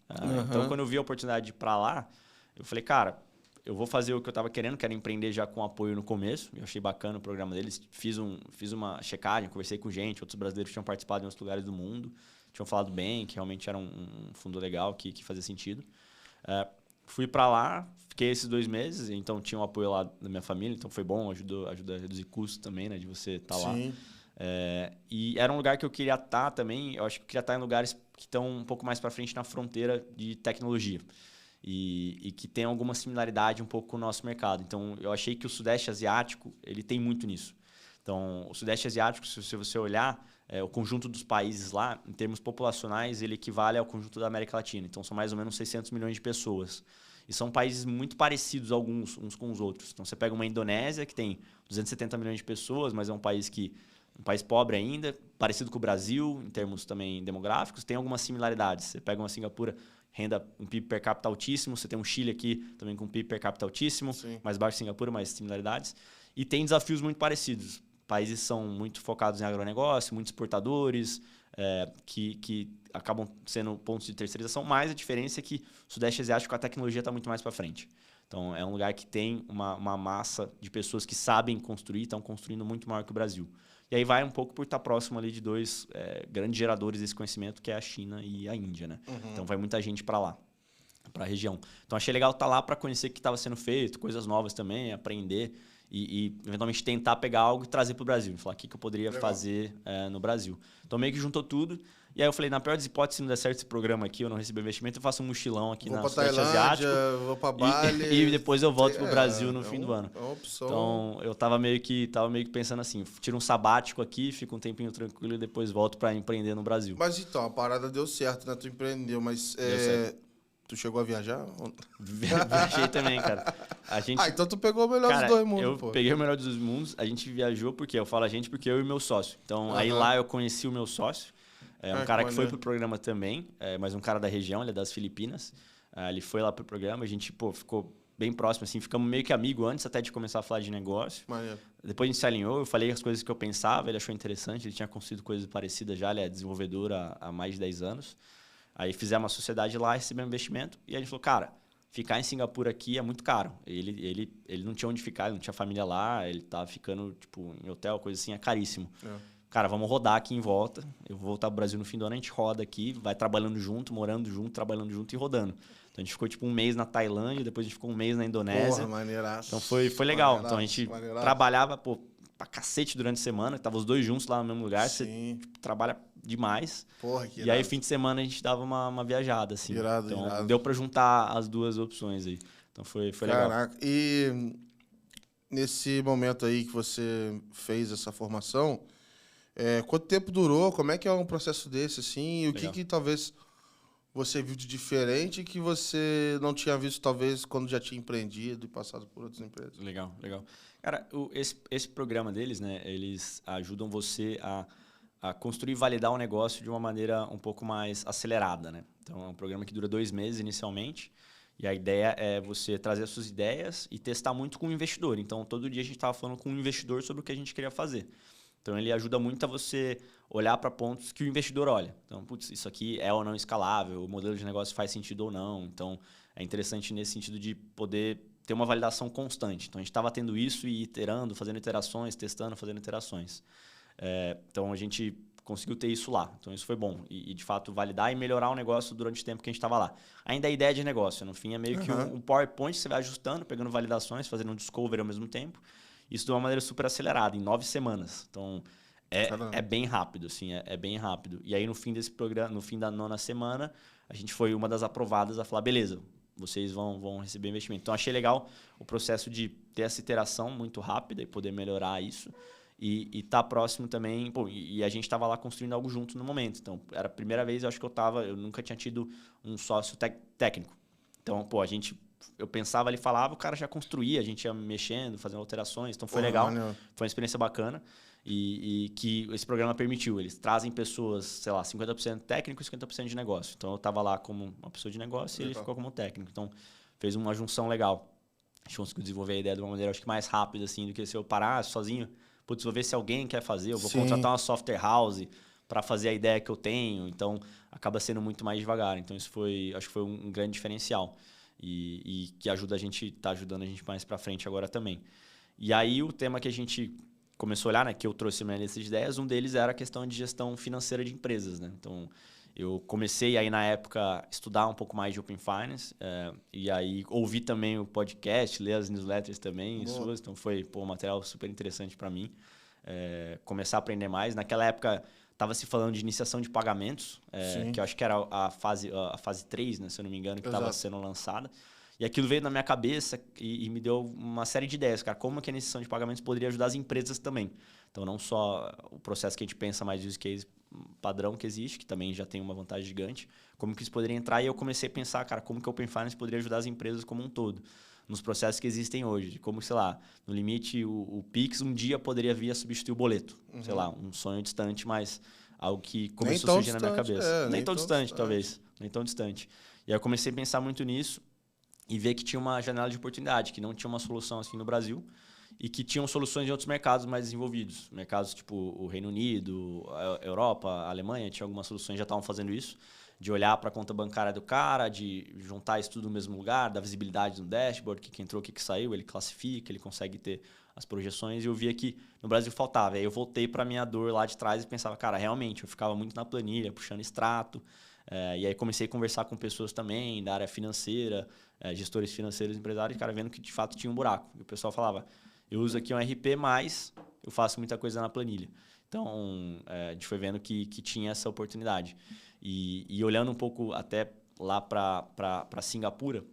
Então, quando eu vi a oportunidade de ir para lá, eu falei, cara, eu vou fazer o que eu estava querendo empreender já com apoio no começo. Eu achei bacana o programa deles. Fiz uma checagem, conversei com gente, outros brasileiros que tinham participado em outros lugares do mundo. Tinham falado bem, que realmente era um fundo legal, que fazia sentido. Fui para lá, fiquei esses 2 meses, então tinha um apoio lá da minha família, então foi bom, ajuda a reduzir custos também, né, de você estar lá. E era um lugar que eu queria estar também, eu acho que eu queria estar em lugares que estão um pouco mais para frente na fronteira de tecnologia e que tem alguma similaridade um pouco com o nosso mercado. Então, eu achei que o Sudeste Asiático, ele tem muito nisso. Então, o Sudeste Asiático, se você olhar, o conjunto dos países lá, em termos populacionais, ele equivale ao conjunto da América Latina. Então, são mais ou menos 600 milhões de pessoas. E são países muito parecidos alguns uns com os outros. Então, você pega uma Indonésia, que tem 270 milhões de pessoas, mas é um país pobre ainda, parecido com o Brasil, em termos também demográficos. Tem algumas similaridades. Você pega uma Singapura, um PIB per capita altíssimo. Você tem um Chile aqui, também com um PIB per capita altíssimo. Sim. Mais baixo que Singapura, mas similaridades. E tem desafios muito parecidos. Países são muito focados em agronegócio, muitos exportadores, que acabam sendo pontos de terceirização, mas a diferença é que o Sudeste Asiático, a tecnologia está muito mais para frente. Então, é um lugar que tem uma massa de pessoas que sabem construir, estão construindo muito maior que o Brasil. E aí vai um pouco por estar próximo ali de 2 grandes geradores desse conhecimento, que é a China e a Índia, né? Então, vai muita gente para lá, para a região. Então, achei legal estar lá para conhecer o que estava sendo feito, coisas novas também, aprender... E eventualmente tentar pegar algo e trazer para o Brasil. Falar o que eu poderia fazer no Brasil. Então, meio que juntou tudo. E aí eu falei, na pior das hipóteses, se não der certo esse programa aqui, eu não receber investimento, eu faço um mochilão aqui na Sudeste Asiático. Vou para Bali. E depois eu volto para o Brasil no fim do ano. É uma opção. Então, eu tava meio que pensando assim, tiro um sabático aqui, fico um tempinho tranquilo e depois volto para empreender no Brasil. Mas então, a parada deu certo, né? Tu empreendeu, mas... Deu certo. Tu chegou a viajar? Viajei também, cara. Então tu pegou o melhor dos 2 mundos, Eu peguei o melhor dos mundos. A gente viajou porque eu falo a gente porque eu e meu sócio. Então, aí lá eu conheci o meu sócio. Um cara que foi pro programa também, mas um cara da região, ele é das Filipinas. Ele foi lá pro programa, a gente ficou bem próximo, assim, ficamos meio que amigo antes até de começar a falar de negócio. Maneiro. Depois a gente se alinhou, eu falei as coisas que eu pensava, ele achou interessante, ele tinha construído coisas parecidas já, ele é desenvolvedor há mais de 10 anos. Aí fizemos uma sociedade lá, recebemos investimento e a gente falou, cara, ficar em Singapura aqui é muito caro. Ele não tinha onde ficar, ele não tinha família lá, ele tava ficando tipo, em hotel, coisa assim, é caríssimo. Cara, vamos rodar aqui em volta. Eu vou voltar pro Brasil no fim do ano, a gente roda aqui, vai trabalhando junto, morando junto, trabalhando junto e rodando. Então a gente ficou tipo 1 mês na Tailândia, depois a gente ficou 1 mês na Indonésia. Porra, maneiraço. Então foi legal. Então a gente trabalhava, pra cacete durante a semana, tava os dois juntos lá no mesmo lugar, você tipo, trabalha demais. Porra, que E irado. aí, fim de semana, a gente dava uma viajada, assim. Irado, então, irado. deu pra juntar as duas opções aí. Então, foi legal. Caraca, e nesse momento aí que você fez essa formação, quanto tempo durou? Como é que é um processo desse, assim? E o que talvez você viu de diferente que você não tinha visto, talvez, quando já tinha empreendido e passado por outras empresas? Legal. Cara, esse programa deles, né, eles ajudam você a construir e validar o negócio de uma maneira um pouco mais acelerada, né? Então, é um programa que dura 2 meses inicialmente. E a ideia é você trazer as suas ideias e testar muito com o investidor. Então, todo dia a gente estava falando com o investidor sobre o que a gente queria fazer. Então, ele ajuda muito a você olhar para pontos que o investidor olha. Então, putz, isso aqui é ou não escalável, o modelo de negócio faz sentido ou não. Então, é interessante nesse sentido de poder ter uma validação constante. Então, a gente estava tendo isso e iterando, fazendo iterações, testando, fazendo iterações. Então, a gente conseguiu ter isso lá. Então, isso foi bom. E, de fato, validar e melhorar o negócio durante o tempo que a gente estava lá. Ainda a ideia de negócio. No fim, é meio que um PowerPoint, você vai ajustando, pegando validações, fazendo um discovery ao mesmo tempo. Isso de uma maneira super acelerada, em 9 semanas. Então, é bem rápido, assim, é bem rápido. E aí, no fim desse programa, no fim da 9ª semana, a gente foi uma das aprovadas a falar, beleza, vocês vão receber investimento. Então, achei legal o processo de ter essa iteração muito rápida e poder melhorar isso. E tá próximo também, e a gente estava lá construindo algo junto no momento. Então, era a primeira vez, eu acho que eu nunca tinha tido um sócio técnico. Então, eu pensava, ele falava, o cara já construía, a gente ia mexendo, fazendo alterações. Então, foi legal, foi uma experiência bacana. E que esse programa permitiu. Eles trazem pessoas, sei lá, 50% técnico e 50% de negócio. Então, eu estava lá como uma pessoa de negócio e ele ficou como técnico. Então, fez uma junção legal. A gente conseguiu desenvolver a ideia de uma maneira, acho que mais rápida, assim, do que se eu parar sozinho. Putz, vou ver se alguém quer fazer, eu vou contratar uma software house para fazer a ideia que eu tenho. Então, acaba sendo muito mais devagar. Então, isso acho que foi um grande diferencial. E que tá ajudando a gente mais para frente agora também. E aí, o tema que a gente começou a olhar, né, que eu trouxe na minha lista de ideias, um deles era a questão de gestão financeira de empresas, né? Então, eu comecei aí na época a estudar um pouco mais de Open Finance, e aí ouvi também o podcast, ler as newsletters também suas, então foi um material super interessante para mim, começar a aprender mais. Naquela época estava se falando de iniciação de pagamentos, que eu acho que era a fase 3, né, se eu não me engano, que estava sendo lançada. E aquilo veio na minha cabeça e me deu uma série de ideias, cara. Como que a iniciação de pagamentos poderia ajudar as empresas também. Então, não só o processo que a gente pensa mais de use case padrão que existe, que também já tem uma vantagem gigante, como que isso poderia entrar. E eu comecei a pensar, cara, como que o Open Finance poderia ajudar as empresas como um todo, nos processos que existem hoje. Como, sei lá, no limite, o Pix um dia poderia vir a substituir o boleto. Sei lá, um sonho distante, mas algo que começou a surgir na minha cabeça. Nem tão distante, talvez. Nem tão distante. E aí eu comecei a pensar muito nisso. E ver que tinha uma janela de oportunidade, que não tinha uma solução assim no Brasil e que tinham soluções em outros mercados mais desenvolvidos. Mercados tipo o Reino Unido, a Europa, a Alemanha, tinha algumas soluções que já estavam fazendo isso, de olhar para a conta bancária do cara, de juntar isso tudo no mesmo lugar, dar visibilidade no dashboard, o que entrou, o que saiu, ele classifica, ele consegue ter as projeções. E eu via que no Brasil faltava. Aí eu voltei para a minha dor lá de trás e pensava, cara, realmente, eu ficava muito na planilha, puxando extrato. E aí comecei a conversar com pessoas também da área financeira, gestores financeiros, empresários, cara, vendo que de fato tinha um buraco. E o pessoal falava, eu uso aqui um RP, mas eu faço muita coisa na planilha. Então, a gente foi vendo que tinha essa oportunidade. E olhando um pouco até lá para Singapura,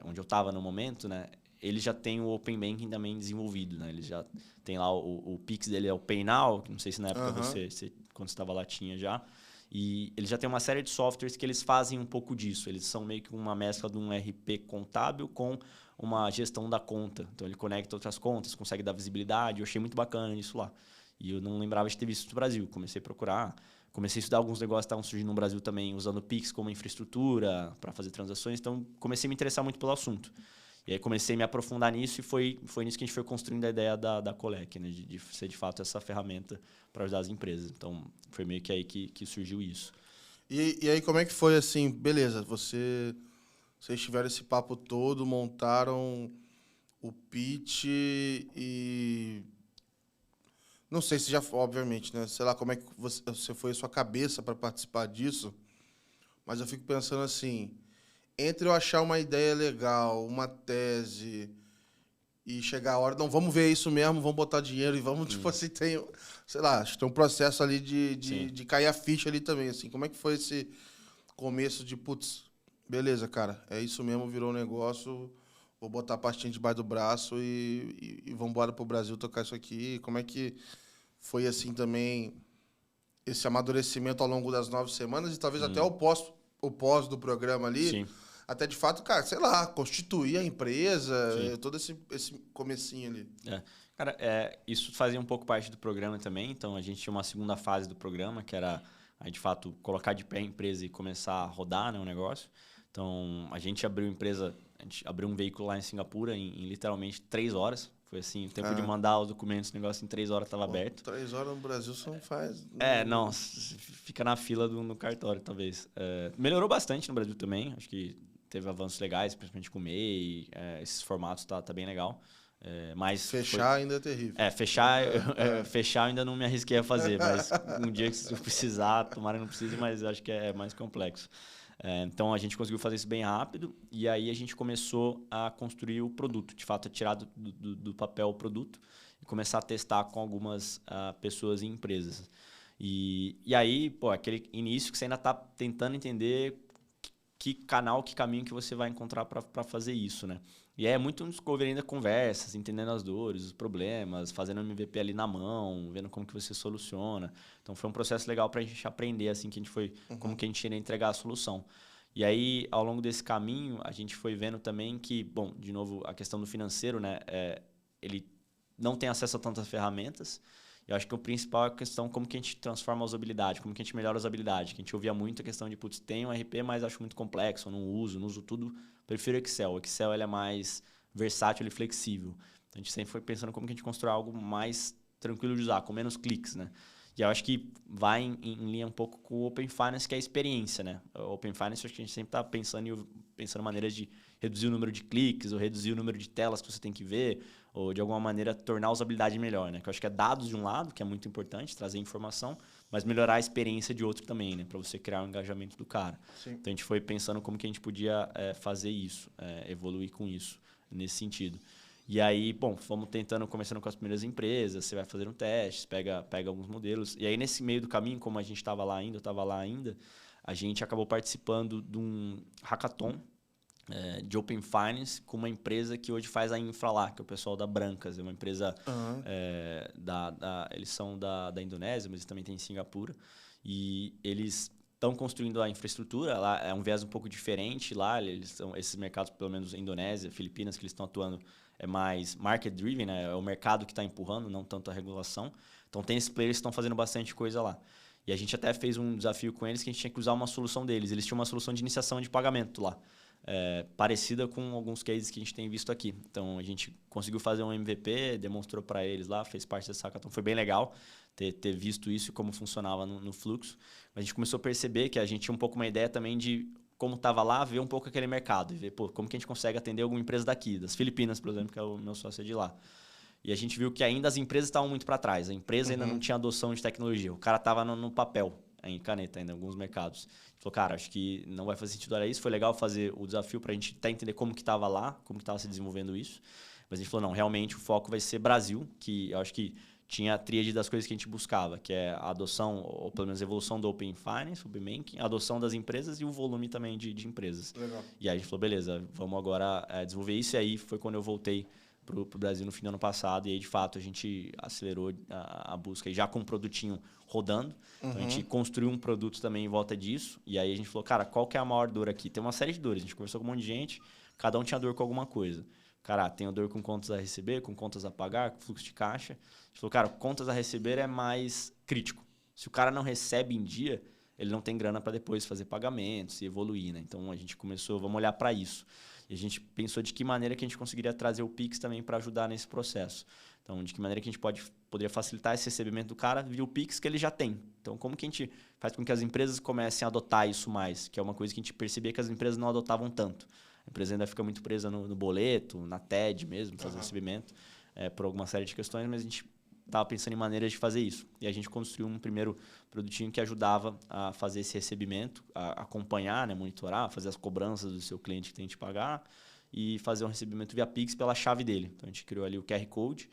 onde eu estava no momento, né, eles já têm o Open Banking também desenvolvido. Né? Eles já têm lá o Pix dele, é o Pay Now, que não sei se na época você quando você estava lá, tinha já. E eles já têm uma série de softwares que eles fazem um pouco disso. Eles são meio que uma mescla de um RP contábil com uma gestão da conta. Então, ele conecta outras contas, consegue dar visibilidade. Eu achei muito bacana isso lá. E eu não lembrava de ter visto isso no Brasil. Comecei a procurar, comecei a estudar alguns negócios que estavam surgindo no Brasil também, usando o Pix como infraestrutura para fazer transações. Então, comecei a me interessar muito pelo assunto. E aí comecei a me aprofundar nisso e foi nisso que a gente foi construindo a ideia da Colec, né? De ser de fato essa ferramenta para ajudar as empresas. Então, foi meio que aí que surgiu isso. E aí como é que foi assim, beleza, vocês tiveram esse papo todo, montaram o pitch e... Não sei se já, obviamente, né? Sei lá como é que você foi a sua cabeça para participar disso, mas eu fico pensando assim... Entre eu achar uma ideia legal, uma tese e chegar a hora, não, vamos ver isso mesmo, vamos botar dinheiro e vamos, tipo assim, tem, sei lá, acho que tem um processo ali de cair a ficha ali também, assim. Como é que foi esse começo de, putz, beleza, cara, é isso mesmo, virou um negócio, vou botar a pastinha debaixo do braço e vamos embora pro Brasil tocar isso aqui. Como é que foi, assim, também esse amadurecimento ao longo das 9 semanas e talvez até o pós do programa ali, Sim, até de fato, cara, sei lá, constituir a empresa, sim. todo esse comecinho ali. Cara, isso fazia um pouco parte do programa também. Então, a gente tinha uma segunda fase do programa, que era, aí, de fato, colocar de pé a empresa e começar a rodar, né, o negócio. Então, a gente abriu um veículo lá em Singapura em literalmente 3 horas. Foi assim, o tempo de mandar os documentos, o negócio em 3 horas estava aberto. 3 horas no Brasil você não faz. Não, fica na fila no cartório, talvez. Melhorou bastante no Brasil também. Acho que teve avanços legais, principalmente com o MEI. Esses formatos tá bem legal. Mas Fechar ainda é terrível. Fechar eu ainda não me arrisquei a fazer, mas um dia que eu precisar, tomara que não precise, mas acho que é mais complexo. Então, a gente conseguiu fazer isso bem rápido e aí a gente começou a construir o produto. De fato, tirar do papel o produto e começar a testar com algumas pessoas e empresas. E aí, pô, aquele início que você ainda está tentando entender que canal, que caminho que você vai encontrar para fazer isso, né? E é muito um discovery ainda, conversas, entendendo as dores, os problemas, fazendo MVP ali na mão, vendo como que você soluciona. Então foi um processo legal para a gente aprender assim que a gente foi, como que a gente iria entregar a solução. E aí, ao longo desse caminho, a gente foi vendo também que, bom, de novo, a questão do financeiro, né? Ele não tem acesso a tantas ferramentas. Eu acho que o principal é a questão como que a gente transforma a usabilidade, como que a gente melhora a usabilidade. Que a gente ouvia muito a questão de, putz, tem um RP, mas acho muito complexo, eu não uso tudo. Prefiro Excel. O Excel ele é mais versátil e flexível. Então, a gente sempre foi pensando como que a gente constrói algo mais tranquilo de usar, com menos cliques, né? E eu acho que vai em linha um pouco com o Open Finance, que é a experiência, né? O Open Finance, acho que a gente sempre está pensando maneiras de reduzir o número de cliques, ou reduzir o número de telas que você tem que ver, ou de alguma maneira tornar a usabilidade melhor, né? Que eu acho que é dados de um lado, que é muito importante, trazer informação, mas melhorar a experiência de outro também, né? Para você criar o engajamento do cara. Sim. Então a gente foi pensando como que a gente podia fazer isso, evoluir com isso, nesse sentido. E aí, bom, fomos começando com as primeiras empresas, você vai fazer um teste, pega alguns modelos. E aí, nesse meio do caminho, como a gente estava lá ainda, a gente acabou participando de um hackathon de Open Finance com uma empresa que hoje faz a infra lá, que é o pessoal da Brancas. É uma empresa, eles são da Indonésia, mas também tem em Singapura. E eles estão construindo a infraestrutura, lá é um viés um pouco diferente lá, esses mercados, pelo menos Indonésia, Filipinas, que eles estão atuando, é mais market driven, né? É o mercado que está empurrando, não tanto a regulação. Então tem esses players que estão fazendo bastante coisa lá. E a gente até fez um desafio com eles que a gente tinha que usar uma solução deles. Eles tinham uma solução de iniciação de pagamento lá, parecida com alguns cases que a gente tem visto aqui. Então a gente conseguiu fazer um MVP, demonstrou para eles lá, fez parte dessa hackathon. Foi bem legal ter visto isso e como funcionava no fluxo. Mas a gente começou a perceber que a gente tinha um pouco uma ideia também de como estava lá, ver um pouco aquele mercado e ver como que a gente consegue atender alguma empresa daqui, das Filipinas, por exemplo, que é o meu sócio de lá. E a gente viu que ainda as empresas estavam muito para trás. A empresa ainda não tinha adoção de tecnologia. O cara estava no papel, em caneta ainda, em alguns mercados. A gente falou, cara, acho que não vai fazer sentido olhar isso. Foi legal fazer o desafio para a gente até entender como que estava lá, como que estava se desenvolvendo isso. Mas a gente falou, não, realmente o foco vai ser Brasil, que eu acho que tinha a tríade das coisas que a gente buscava, que é a adoção, ou pelo menos a evolução do Open Finance, Open Banking, a adoção das empresas e o volume também de empresas. Legal. E aí a gente falou, beleza, vamos agora desenvolver isso. E aí foi quando eu voltei para o Brasil no fim do ano passado. E aí, de fato, a gente acelerou a busca e já com um produtinho rodando. Então, a gente construiu um produto também em volta disso. E aí a gente falou, cara, qual que é a maior dor aqui? Tem uma série de dores. A gente conversou com um monte de gente, cada um tinha dor com alguma coisa. Cara, tenho dor com contas a receber, com contas a pagar, com fluxo de caixa. A gente falou, cara, contas a receber é mais crítico. Se o cara não recebe em dia, ele não tem grana para depois fazer pagamentos e evoluir, né? Então, a gente começou, vamos olhar para isso. E a gente pensou de que maneira que a gente conseguiria trazer o Pix também para ajudar nesse processo. Então, de que maneira que a gente poderia facilitar esse recebimento do cara via o Pix que ele já tem. Então, como que a gente faz com que as empresas comecem a adotar isso mais? Que é uma coisa que a gente percebia que as empresas não adotavam tanto. A empresa ainda fica muito presa no boleto, na TED mesmo, fazer recebimento, por alguma série de questões, mas a gente estava pensando em maneiras de fazer isso. E a gente construiu um primeiro produtinho que ajudava a fazer esse recebimento, a acompanhar, né, monitorar, fazer as cobranças do seu cliente que tem que pagar e fazer um recebimento via Pix pela chave dele. Então a gente criou ali o QR Code,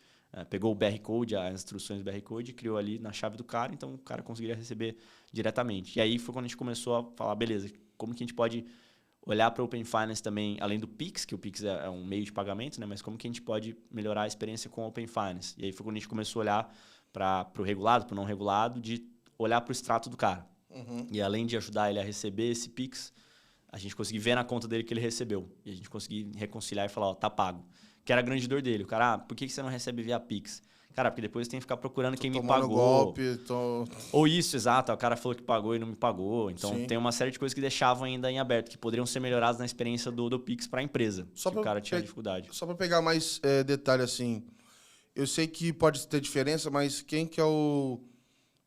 pegou o BR Code, as instruções do BR Code, criou ali na chave do cara, então o cara conseguiria receber diretamente. E aí foi quando a gente começou a falar, beleza, como que a gente pode olhar para o Open Finance também, além do Pix, que o Pix é um meio de pagamento, né? Mas como que a gente pode melhorar a experiência com o Open Finance? E aí foi quando a gente começou a olhar para o regulado, para o não regulado, de olhar para o extrato do cara. E além de ajudar ele a receber esse Pix, a gente conseguiu ver na conta dele que ele recebeu. E a gente conseguiu reconciliar e falar, ó, tá pago. Que era a grande dor dele. O cara, por que você não recebe via Pix? Cara, porque depois tem que ficar procurando quem me pagou. Golpe, Ou isso, exato. O cara falou que pagou e não me pagou. Então, Sim. tem uma série de coisas que deixavam ainda em aberto, que poderiam ser melhoradas na experiência do Pix para a empresa. Só que o cara tinha dificuldade. Só para pegar mais detalhe, assim, eu sei que pode ter diferença, mas quem que é o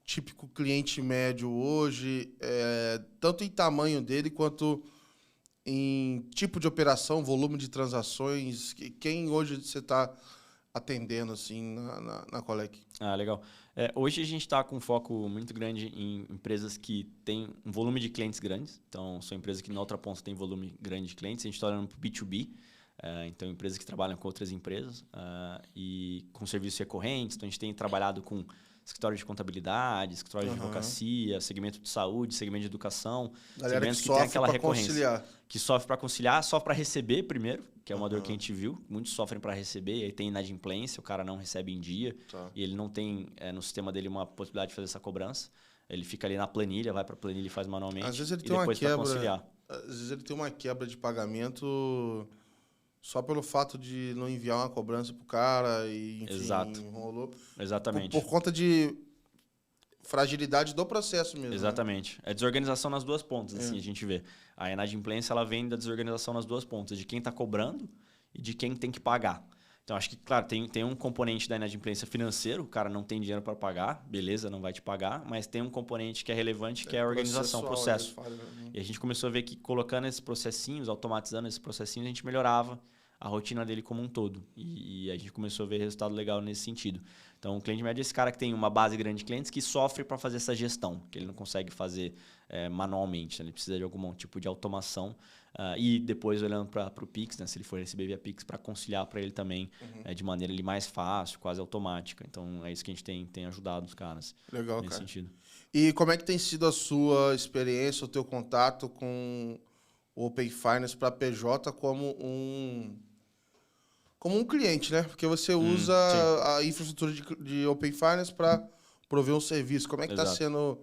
típico cliente médio hoje, tanto em tamanho dele quanto em tipo de operação, volume de transações, quem hoje você está atendendo assim na Colec? Ah, legal. Hoje a gente está com um foco muito grande em empresas que têm um volume de clientes grandes. Então, são empresas que na outra ponta têm volume grande de clientes. A gente está olhando para o B2B. Então, empresas que trabalham com outras empresas e com serviços recorrentes. Então, a gente tem trabalhado com escritório de contabilidade, escritório de advocacia, segmento de saúde, segmento de educação. Galera segmentos que tem aquela recorrência. Conciliar. Que sofre para conciliar, sofre para receber primeiro, que é uma dor que a gente viu. Muitos sofrem para receber, e aí tem inadimplência, o cara não recebe em dia, e ele não tem no sistema dele uma possibilidade de fazer essa cobrança. Ele fica ali na planilha, vai para a planilha e faz manualmente. Às vezes ele e tem depois uma quebra, conciliar. às vezes ele tem uma quebra de pagamento só pelo fato de não enviar uma cobrança pro cara e, enfim, Exato. Enrolou. Exatamente. Por conta de fragilidade do processo mesmo. Exatamente. É desorganização nas duas pontas, assim, a gente vê. A inadimplência, ela vem da desorganização nas duas pontas, de quem está cobrando e de quem tem que pagar. Então, acho que, claro, tem um componente da inadimplência financeiro, o cara não tem dinheiro para pagar, beleza, não vai te pagar, mas tem um componente que é relevante, que é a organização, o processo. E a gente começou a ver que colocando esses processinhos, automatizando esses processinhos, a gente melhorava a rotina dele como um todo. E a gente começou a ver resultado legal nesse sentido. Então, o cliente médio é esse cara que tem uma base grande de clientes que sofre para fazer essa gestão, que ele não consegue fazer manualmente, né? Ele precisa de algum tipo de automação. E depois, olhando para o Pix, né? Se ele for receber via Pix, para conciliar para ele também de maneira ali, mais fácil, quase automática. Então, é isso que a gente tem ajudado os caras. Legal, nesse cara. sentido. E como é que tem sido a sua experiência, o teu contato com o Open Finance para PJ como um cliente, né? Porque você usa a infraestrutura de Open Finance para prover um serviço. Como é que está sendo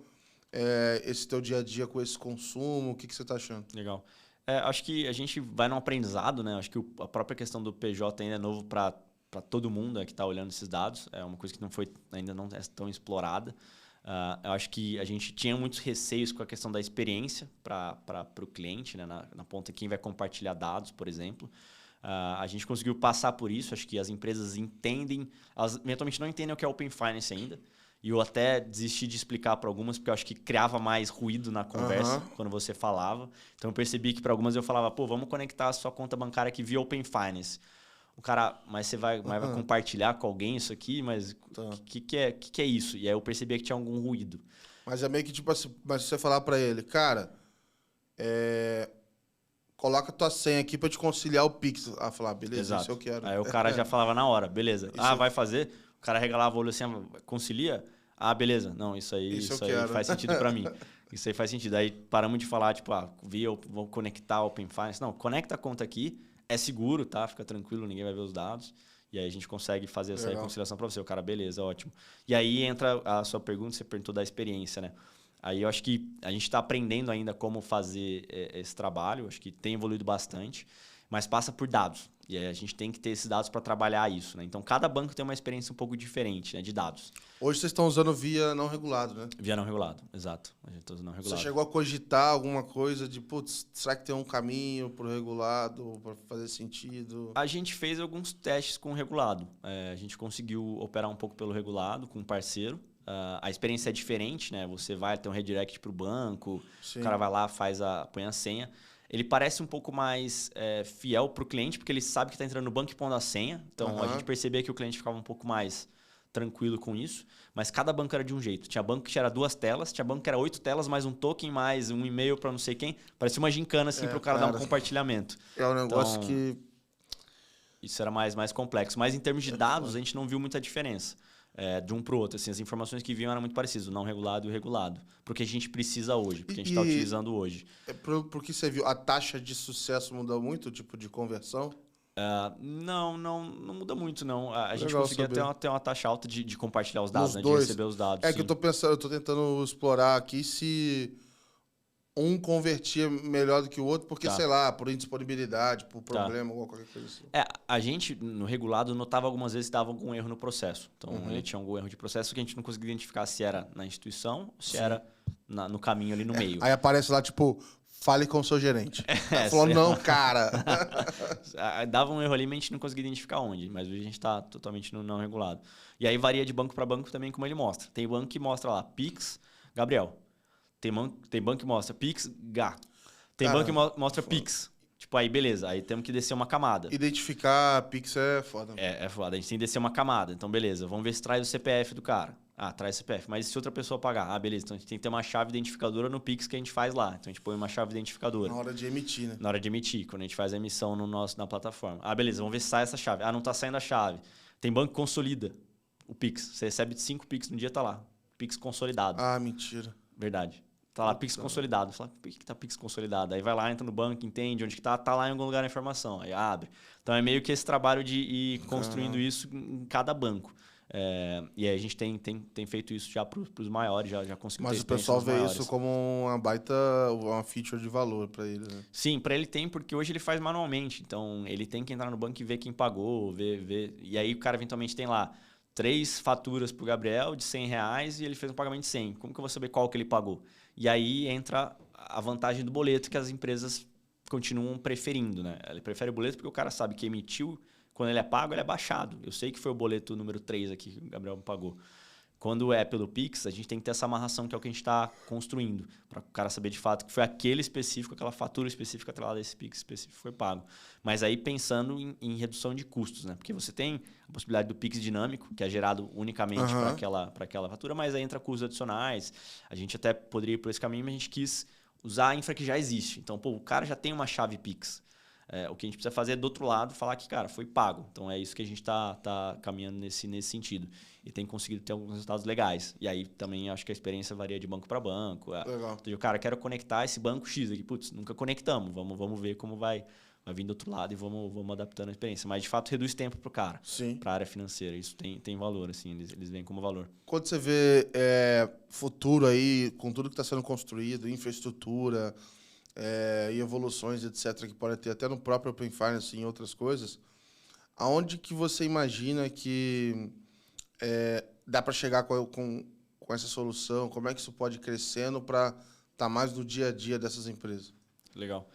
esse teu dia a dia com esse consumo? O que você está achando? Legal. Acho que a gente vai num aprendizado, né? Acho que a própria questão do PJ ainda é novo para todo mundo que está olhando esses dados. É uma coisa que ainda não é tão explorada. Eu acho que a gente tinha muitos receios com a questão da experiência para o cliente, né? Na ponta quem vai compartilhar dados, por exemplo. A gente conseguiu passar por isso. Acho que as empresas entendem, elas eventualmente não entendem o que é Open Finance ainda. E eu até desisti de explicar para algumas, porque eu acho que criava mais ruído na conversa quando você falava. Então eu percebi que para algumas eu falava, vamos conectar a sua conta bancária aqui via Open Finance. O cara, mas você vai compartilhar com alguém isso aqui? Mas o que é isso? E aí eu percebi que tinha algum ruído. Mas é meio que tipo assim, mas se você falar para ele, cara, coloca a tua senha aqui para te conciliar o Pix. Falar, beleza, Exato. Isso eu quero. Aí o cara já falava na hora, beleza. Vai fazer? O cara regalava o olho assim, concilia? Beleza. Não, isso aí faz sentido para mim. Isso aí faz sentido. Aí paramos de falar, vou conectar Open Finance. Não, conecta a conta aqui, é seguro, tá? Fica tranquilo, ninguém vai ver os dados. E aí a gente consegue fazer essa reconciliação para você. O cara, beleza, ótimo. E aí entra a sua pergunta, você perguntou da experiência, né? Aí eu acho que a gente está aprendendo ainda como fazer esse trabalho. Acho que tem evoluído bastante, mas passa por dados. E aí a gente tem que ter esses dados para trabalhar isso, né? Então, cada banco tem uma experiência um pouco diferente, né, de dados. Hoje vocês estão usando via não regulado, né? Via não regulado, exato. A gente está usando não regulado. Você chegou a cogitar alguma coisa de, será que tem um caminho para o regulado, para fazer sentido? A gente fez alguns testes com o regulado. A gente conseguiu operar um pouco pelo regulado com um parceiro. A experiência é diferente, né? Você vai ter um redirect para o banco, o cara vai lá, põe a senha. Ele parece um pouco mais fiel para o cliente, porque ele sabe que está entrando no banco e pondo a senha. Então, a gente percebia que o cliente ficava um pouco mais tranquilo com isso. Mas cada banco era de um jeito. Tinha banco que tinha 2 telas, tinha banco que era 8 telas, mais um token, mais um e-mail para não sei quem. Parecia uma gincana assim, para o cara dar um compartilhamento. É um negócio que Isso era mais complexo. Mas em termos de dados, a gente não viu muita diferença de um para o outro. Assim, as informações que vinham eram muito parecidas, o não regulado e o regulado. Porque a gente precisa hoje, porque a gente está utilizando hoje. Porque você viu, a taxa de sucesso mudou muito, o tipo de conversão? Não muda muito, não. A gente Legal conseguia saber. ter uma taxa alta de compartilhar os dados, Nos né? dois. De receber os dados. É sim. que eu tô pensando, eu tô tentando explorar aqui se um convertia melhor do que o outro, porque, Tá. sei lá, por indisponibilidade, por problema, ou qualquer coisa assim. A gente, no regulado, notava algumas vezes que dava algum erro no processo. Então, ele tinha algum erro de processo que a gente não conseguia identificar se era na instituição ou se era no caminho ali no meio. Aí aparece lá, tipo, fale com o seu gerente. Falou, sei não, lá. cara. Dava um erro ali, mas a gente não conseguia identificar onde. Mas hoje a gente está totalmente no não regulado. E aí varia de banco para banco também, como ele mostra. Tem banco que mostra lá, Pix, Gabriel. Tem banco que mostra Pix, Gá. Tem banco que mostra Pix. Tipo, aí beleza, aí temos que descer uma camada. Identificar Pix é foda. É foda, a gente tem que descer uma camada. Então, beleza, vamos ver se traz o CPF do cara. Traz o CPF. Mas e se outra pessoa pagar? Beleza, então a gente tem que ter uma chave identificadora no Pix que a gente faz lá. Então, a gente põe uma chave identificadora. Na hora de emitir, né? Na hora de emitir, quando a gente faz a emissão na plataforma. Beleza, vamos ver se sai essa chave. Não tá saindo a chave. Tem banco que consolida o Pix. Você recebe 5 Pix no dia, tá lá. Pix consolidado. Mentira. Verdade. Tá lá, Pix consolidado. Fala, por que tá Pix consolidado? Aí vai lá, entra no banco, entende onde que tá lá em algum lugar a informação. Aí abre. Então é meio que esse trabalho de ir construindo isso em cada banco. E aí a gente tem feito isso já pros maiores, já conseguimos ter Mas o pessoal vê maiores. isso como uma feature de valor para ele, né? Sim, para ele tem, porque hoje ele faz manualmente. Então ele tem que entrar no banco e ver quem pagou, ver. E aí o cara eventualmente tem lá 3 faturas pro Gabriel de R$100 e ele fez um pagamento de 100. Como que eu vou saber qual que ele pagou? E aí entra a vantagem do boleto que as empresas continuam preferindo, né? Ele prefere o boleto porque o cara sabe que emitiu, quando ele é pago, ele é baixado. Eu sei que foi o boleto número 3 aqui que o Gabriel me pagou. Quando é pelo Pix, a gente tem que ter essa amarração que é o que a gente está construindo, para o cara saber de fato que foi aquele específico, aquela fatura específica atrelada a esse Pix específico foi pago. Mas aí pensando em redução de custos, né? Porque você tem a possibilidade do Pix dinâmico, que é gerado unicamente para aquela fatura, mas aí entra custos adicionais. A gente até poderia ir por esse caminho, mas a gente quis usar a infra que já existe. Então, o cara já tem uma chave Pix. O que a gente precisa fazer é, do outro lado, falar que, cara, foi pago. Então, é isso que a gente tá caminhando nesse sentido. E tem conseguido ter alguns resultados legais. E aí, também, acho que a experiência varia de banco para banco. Legal. Então, cara, quero conectar esse banco X aqui. Putz, nunca conectamos. Vamos ver como vai vir do outro lado e vamos adaptando a experiência. Mas, de fato, reduz tempo pro cara. Sim. Pra área financeira. Isso tem valor, assim. Eles veem como valor. Quando você vê futuro aí, com tudo que está sendo construído, infraestrutura... e evoluções, etc., que pode ter até no próprio Open Finance e em outras coisas, aonde que você imagina que dá para chegar com essa solução? Como é que isso pode ir crescendo para estar mais no dia a dia dessas empresas? Legal.